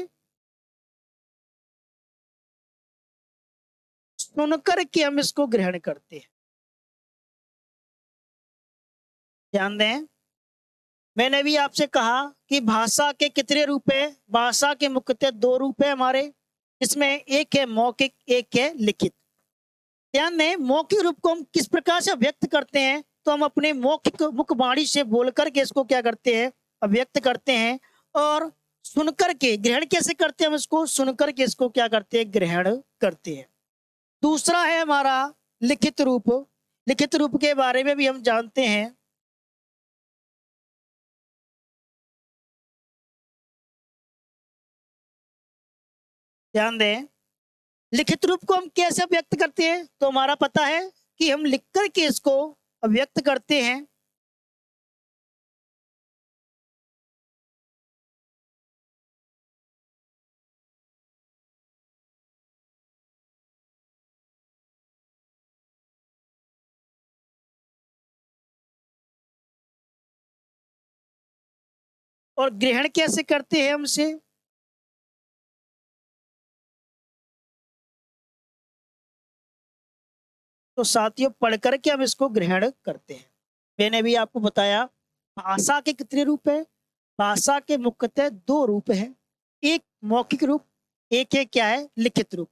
S1: सुन करके हम इसको ग्रहण करते हैं। ध्यान दें, मैंने भी आपसे कहा कि भाषा के कितने रूप है? भाषा के मुख्यतः दो रूप है हमारे, इसमें एक है मौखिक, एक है लिखित। ध्यान दें, मौखिक रूप को हम किस प्रकार से व्यक्त करते हैं? तो हम अपने मौखिक मुखवाणी से बोल करके इसको क्या करते हैं? अभिव्यक्त करते हैं। और सुन करके ग्रहण कैसे करते हैं? हम इसको सुन करके इसको क्या करते हैं? ग्रहण करते हैं। दूसरा है हमारा लिखित रूप। लिखित रूप के बारे में भी हम जानते हैं। ध्यान दें, लिखित रूप को हम कैसे व्यक्त करते हैं? तो हमारा पता है कि हम लिख करके इसको अभिव्यक्त करते हैं। और ग्रहण कैसे करते हैं हमसे? तो साथियों, पढ़ करके हम इसको ग्रहण करते हैं। मैंने भी आपको बताया भाषा के कितने रूप है? भाषा के मुख्यतः दो रूप हैं, एक मौखिक रूप, एक है क्या है? लिखित रूप।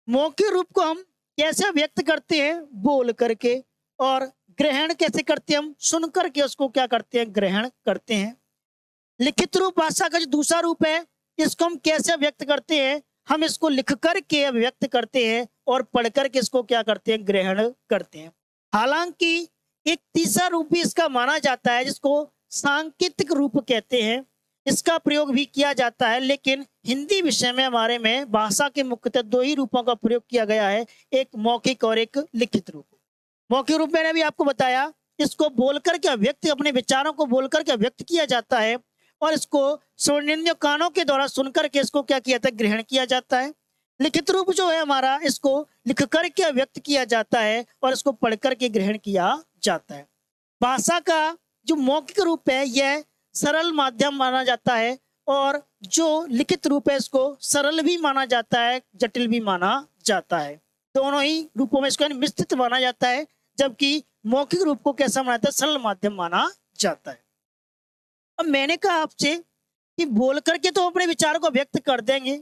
S1: मौखिक रूप को हम कैसे व्यक्त करते हैं? बोल करके। और ग्रहण कैसे करते हैं? हम सुन करके उसको क्या करते हैं? ग्रहण करते हैं। लिखित रूप भाषा का जो दूसरा रूप है, इसको हम कैसे व्यक्त करते हैं? हम इसको लिख करके व्यक्त करते हैं और पढ़ करके इसको क्या करते हैं? ग्रहण करते हैं। हालांकि एक तीसरा रूप भी इसका माना जाता है, जिसको सांकेतिक रूप कहते हैं। इसका प्रयोग भी किया जाता है, लेकिन हिंदी विषय में हमारे में भाषा के मुख्यतः दो ही रूपों का प्रयोग किया गया है, एक मौखिक और एक लिखित रूप। मौखिक रूप मैंने भी आपको बताया, इसको बोल करके व्यक्त, अपने विचारों को बोल करके व्यक्त किया जाता है, और इसको स्वर्णेंद्रिय कानों के द्वारा सुनकर के इसको क्या किया जाता है? ग्रहण किया जाता है। लिखित रूप जो है हमारा, इसको लिख करके व्यक्त किया जाता है और इसको पढ़ करके ग्रहण किया जाता है। भाषा का जो मौखिक रूप है, यह सरल माध्यम माना जाता है, और जो लिखित रूप है इसको सरल भी माना जाता है, जटिल भी माना जाता है। दोनों ही रूपों में इसको मिश्रित माना जाता है, जबकि मौखिक रूप को कैसा माना जाता है? सरल माध्यम माना जाता है। अब मैंने कहा आपसे कि बोल करके तो अपने विचार को व्यक्त कर देंगे,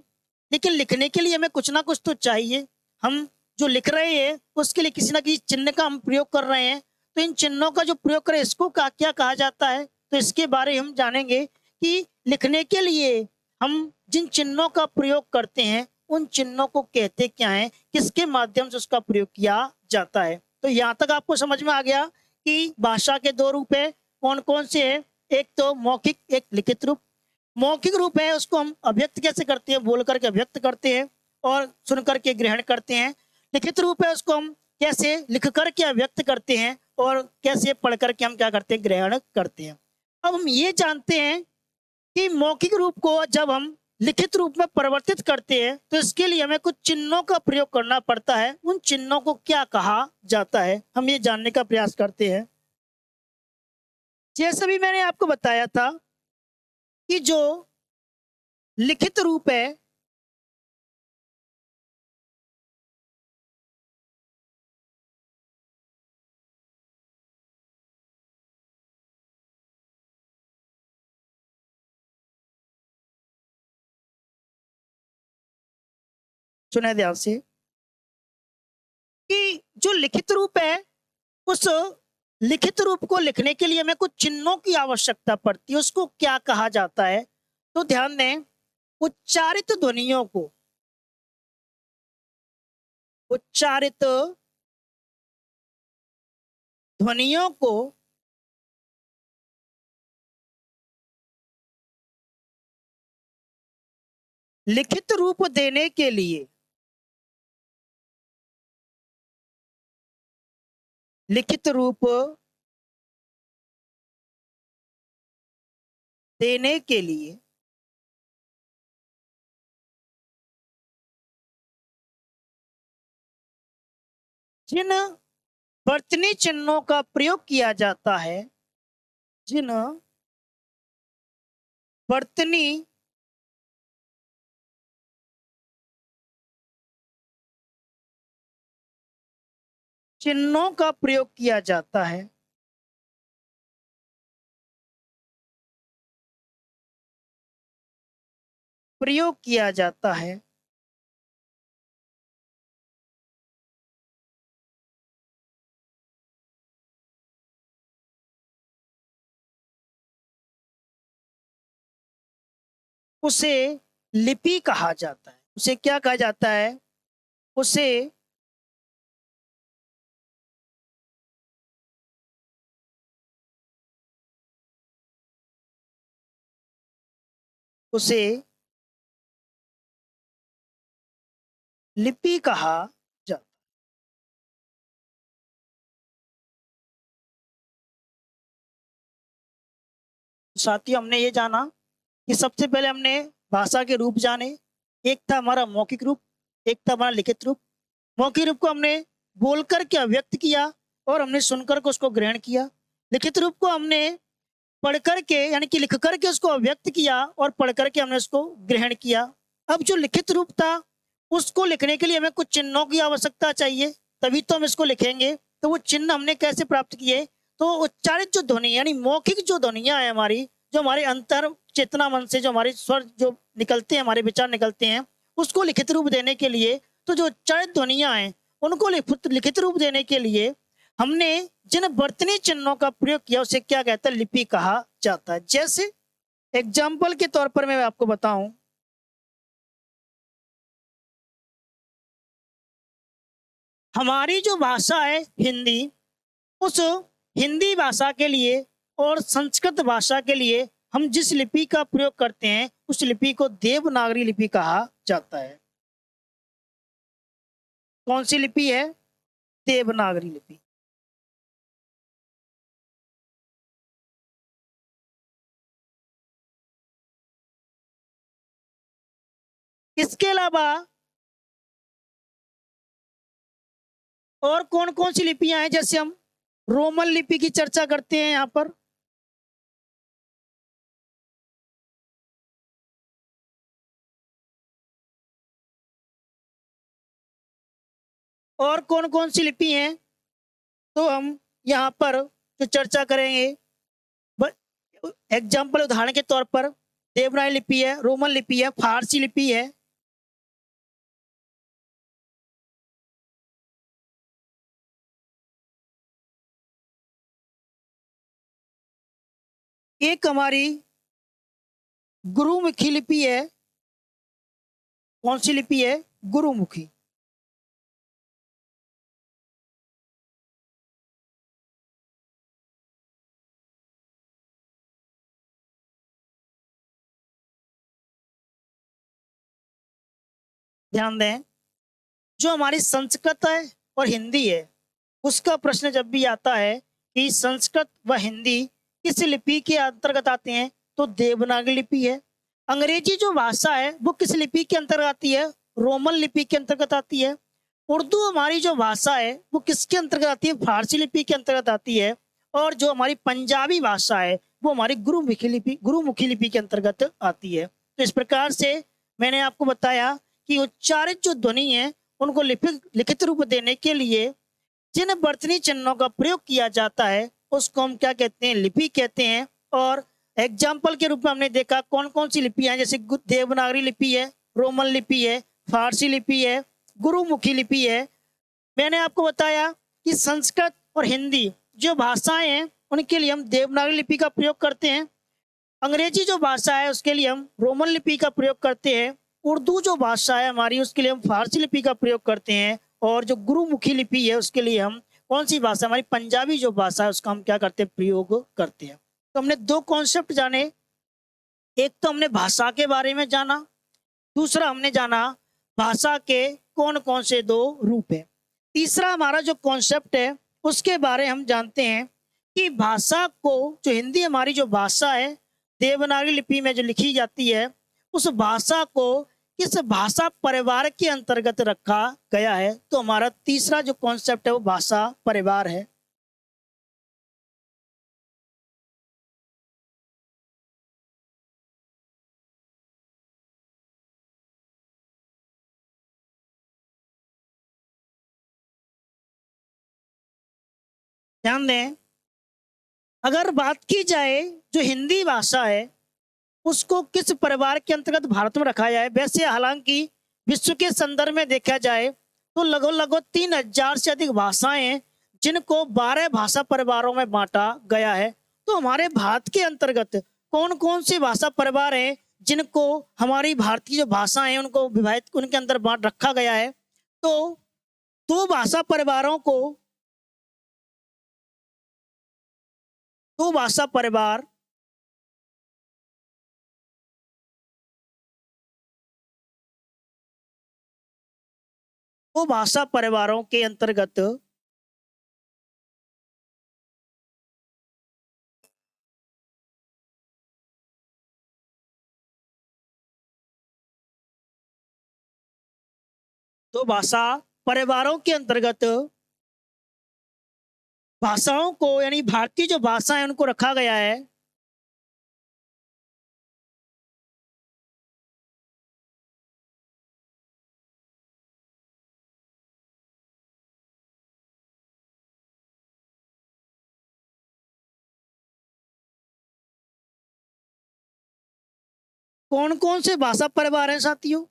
S1: लेकिन लिखने के लिए हमें कुछ ना कुछ तो चाहिए। हम जो लिख रहे हैं उसके लिए किसी ना किसी चिन्ह का हम प्रयोग कर रहे हैं। तो इन चिन्हों का जो प्रयोग करें, इसको क्या कहा जाता है? तो इसके बारे में हम जानेंगे कि लिखने के लिए हम जिन चिन्हों का प्रयोग करते हैं, उन चिन्हों को कहते क्या है, किसके माध्यम से उसका प्रयोग किया जाता है। तो यहाँ तक आपको समझ में आ गया कि भाषा के दो रूप है, कौन कौन से है? एक तो मौखिक, एक लिखित रूप। मौखिक रूप है उसको हम अभिव्यक्त कैसे करते हैं? बोल करके अभिव्यक्त करते हैं और सुन करके ग्रहण करते हैं। लिखित रूप है उसको हम कैसे लिख करके अभिव्यक्त करते हैं और कैसे पढ़ करके हम क्या करते हैं? ग्रहण करते हैं। अब हम ये जानते हैं कि मौखिक रूप को जब हम लिखित रूप में परिवर्तित करते हैं तो इसके लिए हमें कुछ चिन्हों का प्रयोग करना पड़ता है। उन चिन्हों को क्या कहा जाता है, हम ये जानने का प्रयास करते हैं। जैसे भी मैंने आपको बताया था कि जो लिखित रूप है सुने ध्यान से कि जो लिखित रूप है उस लिखित रूप को लिखने के लिए हमें कुछ चिन्हों की आवश्यकता पड़ती है। उसको क्या कहा जाता है? तो ध्यान दें, उच्चारित ध्वनियों को उच्चारित ध्वनियों को लिखित रूप देने के लिए लिखित रूप देने के लिए जिन वर्तनी चिन्हों का प्रयोग किया जाता है, जिन वर्तनी चिन्हों का प्रयोग किया जाता है, प्रयोग किया जाता है उसे लिपि कहा जाता है। उसे क्या कहा जाता है? उसे उसे लिपि कहा जाता है। साथियों, हमने ये जाना कि सबसे पहले हमने भाषा के रूप जाने। एक था हमारा मौखिक रूप, एक था हमारा लिखित रूप। मौखिक रूप को हमने बोलकर के अभिव्यक्त किया और हमने सुनकर के उसको ग्रहण किया। लिखित रूप को हमने पढ़ करके यानी कि लिख करके उसको अभिव्यक्त किया और पढ़ करके हमने उसको ग्रहण किया। अब जो लिखित रूप था उसको लिखने के लिए हमें कुछ चिन्हों की आवश्यकता चाहिए, तभी तो हम इसको लिखेंगे। तो वो चिन्ह हमने कैसे प्राप्त किए? तो उच्चारित जो ध्वनि यानी मौखिक जो ध्वनियां है हमारी, जो हमारे अंतर चेतना मन से जो हमारे स्वर जो निकलते हैं, हमारे विचार निकलते हैं, उसको लिखित रूप देने के लिए, तो जो उच्चारित ध्वनियां हैं उनको लिखित रूप देने के लिए हमने जिन वर्तनी चिन्हों का प्रयोग किया उसे क्या कहता है? लिपि कहा जाता है। जैसे एग्जाम्पल के तौर पर मैं आपको बताऊं, हमारी जो भाषा है हिंदी, उस हिंदी भाषा के लिए और संस्कृत भाषा के लिए हम जिस लिपि का प्रयोग करते हैं उस लिपि को देवनागरी लिपि कहा जाता है। कौन सी लिपि है? देवनागरी लिपि। इसके अलावा और कौन कौन सी लिपियां हैं? जैसे हम रोमन लिपि की चर्चा करते हैं यहाँ पर, और कौन कौन सी लिपि हैं तो हम यहाँ पर जो चर्चा करेंगे। एग्जाम्पल उदाहरण के तौर पर देवनागरी लिपि है, रोमन लिपि है, फारसी लिपि है। एक हमारी गुरुमुखी लिपि है। कौन सी लिपि है? गुरुमुखी। ध्यान दें, जो हमारी संस्कृत है और हिंदी है उसका प्रश्न जब भी आता है कि संस्कृत व हिंदी किस लिपि के अंतर्गत आते हैं, तो देवनागरी लिपि है। अंग्रेजी जो भाषा है वो किस लिपि के अंतर्गत आती है? रोमन लिपि के अंतर्गत आती है। उर्दू हमारी जो भाषा है वो किसके अंतर्गत आती है? फारसी लिपि के अंतर्गत आती है। और जो हमारी पंजाबी भाषा है वो हमारी गुरुमुखी लिपि के अंतर्गत आती है। तो इस प्रकार से मैंने आपको बताया कि उच्चारित जो ध्वनि है उनको लिखित लिखित रूप देने के लिए जिन वर्तनी चिन्हों का प्रयोग किया जाता है उसको हम क्या कहते हैं? लिपि कहते हैं। और एग्जाम्पल के रूप में हमने देखा कौन कौन सी लिपियां हैं, जैसे देवनागरी लिपि है, रोमन लिपि है, फारसी लिपि है, गुरुमुखी लिपि है। मैंने आपको बताया कि संस्कृत और हिंदी जो भाषाएं हैं उनके लिए हम देवनागरी लिपि का प्रयोग करते हैं। अंग्रेजी जो भाषा है उसके लिए हम रोमन लिपि का प्रयोग करते हैं। उर्दू जो भाषा है हमारी उसके लिए हम फारसी लिपि का प्रयोग करते हैं। और जो गुरुमुखी लिपि है उसके लिए हम कौन सी भाषा, हमारी पंजाबी जो भाषा है उसका हम क्या करते हैं? प्रयोग करते हैं। तो हमने दो कॉन्सेप्ट जाने, एक तो हमने भाषा के बारे में जाना, दूसरा हमने जाना भाषा के कौन कौन से दो रूप है। तीसरा हमारा जो कॉन्सेप्ट है उसके बारे हम जानते हैं कि भाषा को, जो हिंदी हमारी जो भाषा है देवनागरी लिपि में जो लिखी जाती है, उस भाषा को किस भाषा परिवार के अंतर्गत रखा गया है। तो हमारा तीसरा जो कॉन्सेप्ट है वो भाषा परिवार है। ध्यान दें, अगर बात की जाए जो हिंदी भाषा है उसको किस परिवार के अंतर्गत भारत में रखा जाए, वैसे हालांकि विश्व के संदर्भ में देखा जाए तो लगभग लगभग 3000 से अधिक भाषाएं हैं जिनको 12 भाषा परिवारों में बांटा गया है। तो हमारे भारत के अंतर्गत कौन कौन से भाषा परिवार हैं जिनको हमारी भारतीय जो भाषाएं हैं उनको विभाजित, उनके अंदर बांट रखा गया है? तो दो भाषा परिवारों को, दो भाषा परिवार दो भाषा परिवारों के अंतर्गत दो भाषा परिवारों के अंतर्गत भाषाओं को, यानी भारतीय जो भाषा है उनको रखा गया है। कौन कौन से भाषा परिवार हैं साथियों?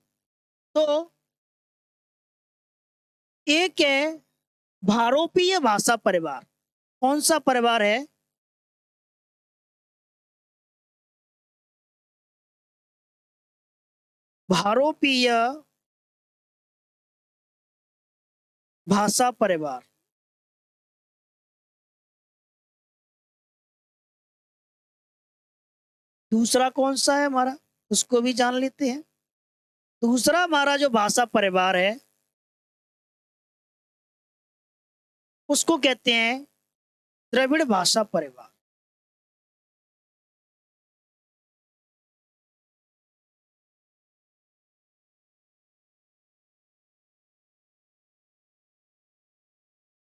S1: तो एक है भारोपीय भाषा परिवार। कौन सा परिवार है? भारोपीय भाषा परिवार। दूसरा कौन सा है हमारा, उसको भी जान लेते हैं। दूसरा हमारा जो भाषा परिवार है उसको कहते हैं द्रविड़ भाषा परिवार।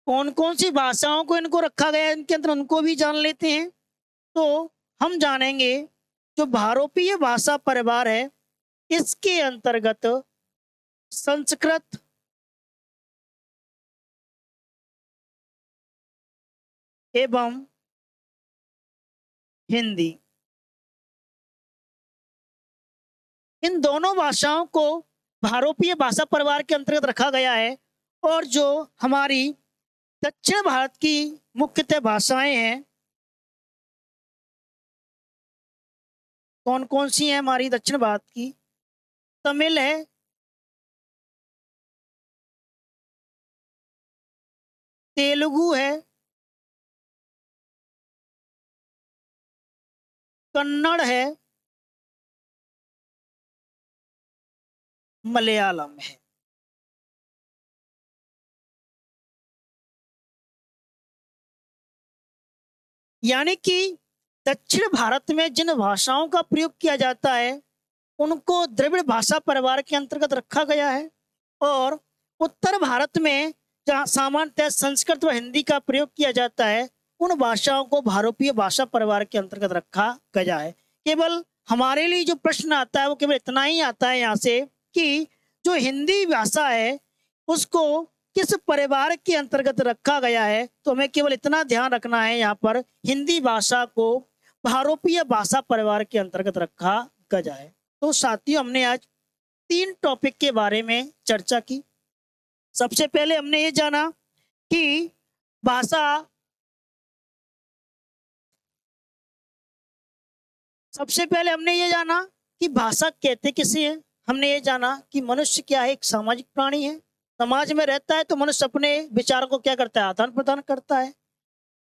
S1: कौन कौन सी भाषाओं को इनको रखा गया है इनके अंदर, उनको भी जान लेते हैं। तो हम जानेंगे जो भारोपीय भाषा परिवार है इसके अंतर्गत संस्कृत, एवं हिंदी, इन दोनों भाषाओं को भारोपीय भाषा परिवार के अंतर्गत रखा गया है। और जो हमारी दक्षिण भारत की मुख्यतः भाषाएं हैं, कौन कौन सी हैं हमारी दक्षिण भारत की? तमिल है, तेलुगु है, कन्नड़ है, मलयालम है। यानी कि दक्षिण भारत में जिन भाषाओं का प्रयोग किया जाता है उनको द्रविड़ भाषा परिवार के अंतर्गत रखा गया है। और उत्तर भारत में जहाँ सामान्यतः संस्कृत व हिंदी का प्रयोग किया जाता है, उन भाषाओं को भारतीय भाषा परिवार के अंतर्गत रखा गया है। केवल हमारे लिए जो प्रश्न आता है वो केवल इतना ही आता है यहाँ से कि जो हिंदी भाषा है उसको किस परिवार के अंतर्गत रखा गया है। तो हमें केवल इतना ध्यान रखना है यहाँ पर, हिंदी भाषा को भारतीय भाषा परिवार के अंतर्गत रखा गया है। तो साथियों, हमने आज 3 टॉपिक के बारे में चर्चा की। सबसे पहले हमने ये जाना कि भाषा सबसे पहले हमने ये जाना कि भाषा कहते किसे हैं। हमने ये जाना कि मनुष्य क्या है, एक सामाजिक प्राणी है। समाज में रहता है तो मनुष्य अपने विचारों को क्या करता है, आदान प्रदान करता है।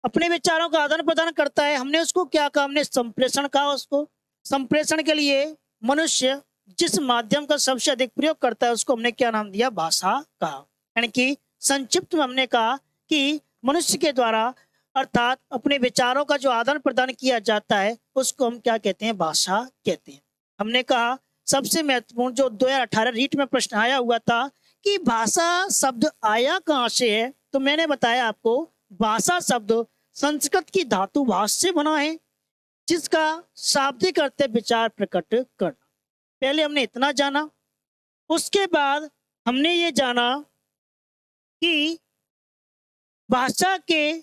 S1: अपने विचारों का आदान प्रदान करता है। हमने उसको क्या कहा, हमने संप्रेषण कहा। उसको संप्रेषण के लिए मनुष्य जिस माध्यम का सबसे अधिक प्रयोग करता है उसको हमने क्या नाम दिया, भाषा कहा। यानी कि संक्षिप्त में हमने कहा कि मनुष्य के द्वारा अर्थात अपने विचारों का जो आदान प्रदान किया जाता है उसको हम क्या कहते हैं, भाषा कहते हैं। हमने कहा सबसे महत्वपूर्ण जो 2018 रीट में प्रश्न आया हुआ था कि भाषा शब्द आया कहाँ से है, तो मैंने बताया आपको भाषा शब्द संस्कृत की धातु भाष से बना है जिसका शाब्दिक अर्थ है विचार प्रकट करना। पहले हमने इतना जाना। उसके बाद हमने ये जाना कि भाषा के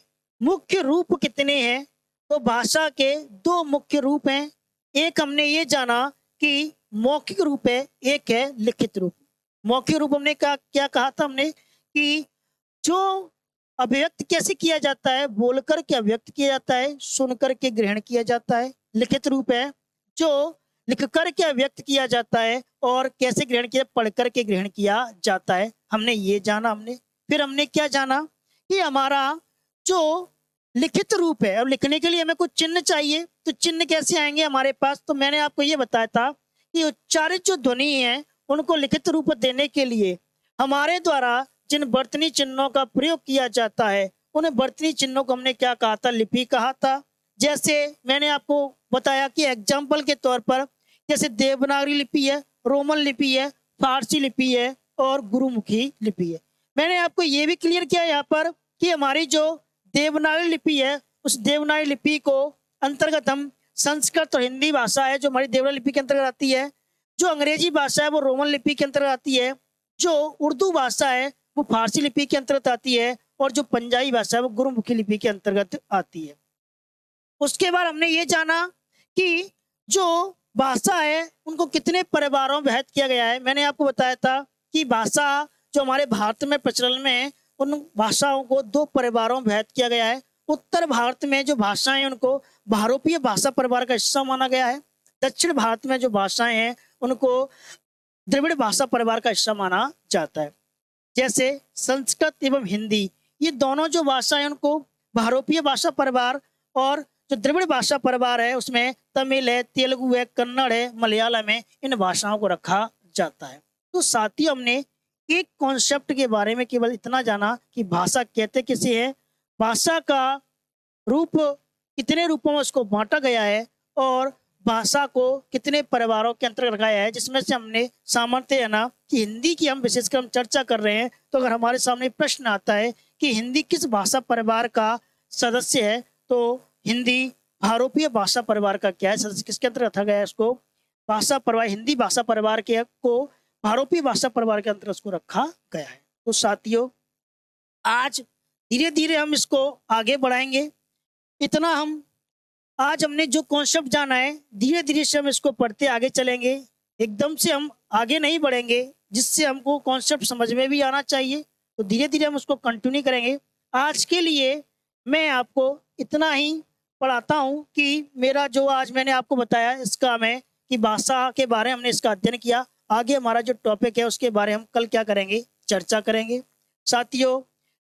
S1: मुख्य रूप कितने हैं। तो भाषा के 2 मुख्य रूप हैं। एक हमने ये जाना कि मौखिक रूप है, एक है लिखित रूप। मौखिक रूप हमने क्या कहा था हमने कि जो अभिव्यक्त कैसे किया जाता है, बोलकर के अभिव्यक्त किया जाता है, सुनकर के ग्रहण किया जाता है। लिखित रूप है जो लिख कर के अभिव्यक्त किया जाता है और कैसे ग्रहण किया, पढ़ कर के ग्रहण किया जाता है। हमने ये जाना। फिर हमने क्या जाना कि हमारा जो लिखित रूप है, अब लिखने के लिए हमें कुछ चिन्ह चाहिए, तो चिन्ह कैसे आएंगे हमारे पास। तो मैंने आपको ये बताया था कि उच्चारित जो ध्वनि है उनको लिखित रूप देने के लिए हमारे द्वारा जिन वर्तनी चिन्हों का प्रयोग किया जाता है उन वर्तनी चिन्हों को हमने क्या कहा था, लिपि कहा था। जैसे मैंने आपको बताया कि एग्जाम्पल के तौर पर जैसे देवनागरी लिपि है, रोमन लिपि है, फारसी लिपि है और गुरुमुखी लिपि है। मैंने आपको ये भी क्लियर किया यहाँ पर कि हमारी जो देवनागरी लिपि है उस देवनागरी लिपि को अंतर्गत हम संस्कृत और हिंदी भाषा है जो हमारी देवनागरी लिपि के अंतर्गत आती है। जो अंग्रेजी भाषा है वो रोमन लिपि के अंतर्गत आती है। जो उर्दू भाषा है वो फारसी लिपि के अंतर्गत आती है और जो पंजाबी भाषा है वो गुरुमुखी लिपि के अंतर्गत आती है। उसके बाद हमने ये जाना कि जो भाषा है उनको कितने परिवारों में विभक्त किया गया है। मैंने आपको बताया था कि भाषा जो हमारे भारत में प्रचलन में है उन भाषाओं को 2 परिवारों में विभक्त किया गया है। उत्तर भारत में जो भाषाएं उनको भारतीय भाषा परिवार का हिस्सा माना गया है। दक्षिण भारत में जो भाषाएं हैं उनको द्रविड़ भाषा परिवार का हिस्सा माना जाता है। जैसे संस्कृत एवं हिंदी, ये दोनों जो भाषाएं उनको भारतीय भाषा परिवार, और जो द्रविड़ भाषा परिवार है उसमें तमिल है, तेलुगु है, कन्नड़ है, मलयालम है, इन भाषाओं को रखा जाता है। तो साथियों, हमने एक कॉन्सेप्ट के बारे में केवल इतना जाना कि भाषा कहते किसे है, भाषा का रूप कितने रूपों में उसको बांटा गया है और भाषा को कितने परिवारों के अंतर्गत रखा है। जिसमें से हमने सामर्थ्य है ना कि हिंदी की हम विशेषकर हम चर्चा कर रहे हैं, तो अगर हमारे सामने प्रश्न आता है कि हिंदी किस भाषा परिवार का सदस्य है, तो हिंदी भारतीय भाषा परिवार का क्या है, सदस्य किसके अंतर्गत रखा गया है, उसको भाषा परिवार, हिंदी भाषा परिवार के को भारतीय भाषा परिवार के अंतर्गत उसको रखा गया है। तो साथियों, आज धीरे धीरे हम इसको आगे बढ़ाएंगे। इतना हम आज हमने जो कॉन्सेप्ट जाना है धीरे धीरे से हम इसको पढ़ते आगे चलेंगे। एकदम से हम आगे नहीं बढ़ेंगे, जिससे हमको कॉन्सेप्ट समझ में भी आना चाहिए। तो धीरे धीरे हम उसको कंटिन्यू करेंगे। आज के लिए मैं आपको इतना ही पढ़ाता हूँ कि मेरा जो आज मैंने आपको बताया इसका मैं कि भाषा के बारे में हमने इसका अध्ययन किया। आगे हमारा जो टॉपिक है उसके बारे में हम कल क्या करेंगे, चर्चा करेंगे। साथियों,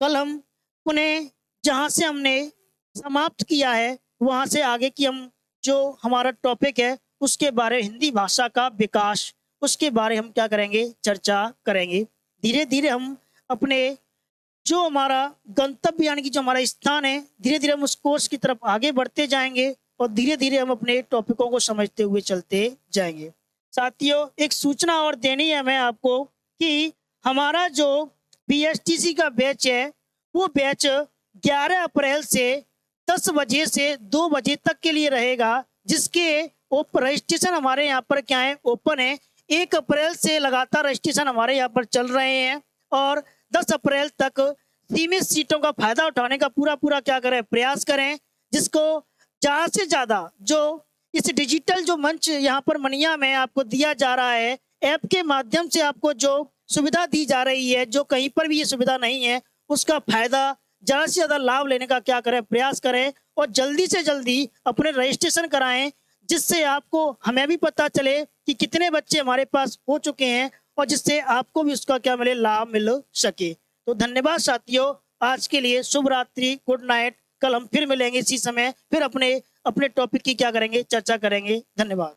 S1: कल हम पुनः जहाँ से हमने समाप्त किया है वहाँ से आगे की हम जो हमारा टॉपिक है उसके बारे, हिंदी भाषा का विकास, उसके बारे हम क्या करेंगे, चर्चा करेंगे। धीरे धीरे हम अपने जो हमारा गंतव्य यानी कि जो हमारा स्थान है, धीरे धीरे हम उस कोर्स की तरफ आगे बढ़ते जाएंगे और धीरे धीरे हम अपने टॉपिकों को समझते हुए चलते जाएंगे। साथियों, एक सूचना और देनी है हमें आपको कि हमारा जो बीएसटीसी का बैच है, वो बैच 11 अप्रैल से 10 बजे से 2 बजे तक के लिए रहेगा, जिसके रजिस्ट्रेशन हमारे यहाँ पर क्या है, ओपन है। 1 अप्रैल से लगातार रजिस्ट्रेशन हमारे यहाँ पर चल रहे हैं और 10 अप्रैल तक सीमित सीटों का फायदा उठाने का पूरा क्या करें, प्रयास करें, जिसको ज़्यादा से ज़्यादा जो इस डिजिटल जो मंच यहाँ पर मनिया में आपको दिया जा रहा है, ऐप के माध्यम से आपको जो सुविधा दी जा रही है, जो कहीं पर भी ये सुविधा नहीं है, उसका फायदा ज़्यादा से ज़्यादा लाभ लेने का क्या करें, प्रयास करें और जल्दी से जल्दी अपने रजिस्ट्रेशन कराएं, जिससे आपको हमें भी पता चले कि कितने बच्चे हमारे पास हो चुके हैं और जिससे आपको भी उसका क्या मिले, लाभ मिल सके। तो धन्यवाद साथियों, आज के लिए शुभ रात्रि, गुड नाइट। कल हम फिर मिलेंगे इसी समय, फिर अपने अपने टॉपिक की क्या करेंगे, चर्चा करेंगे। धन्यवाद।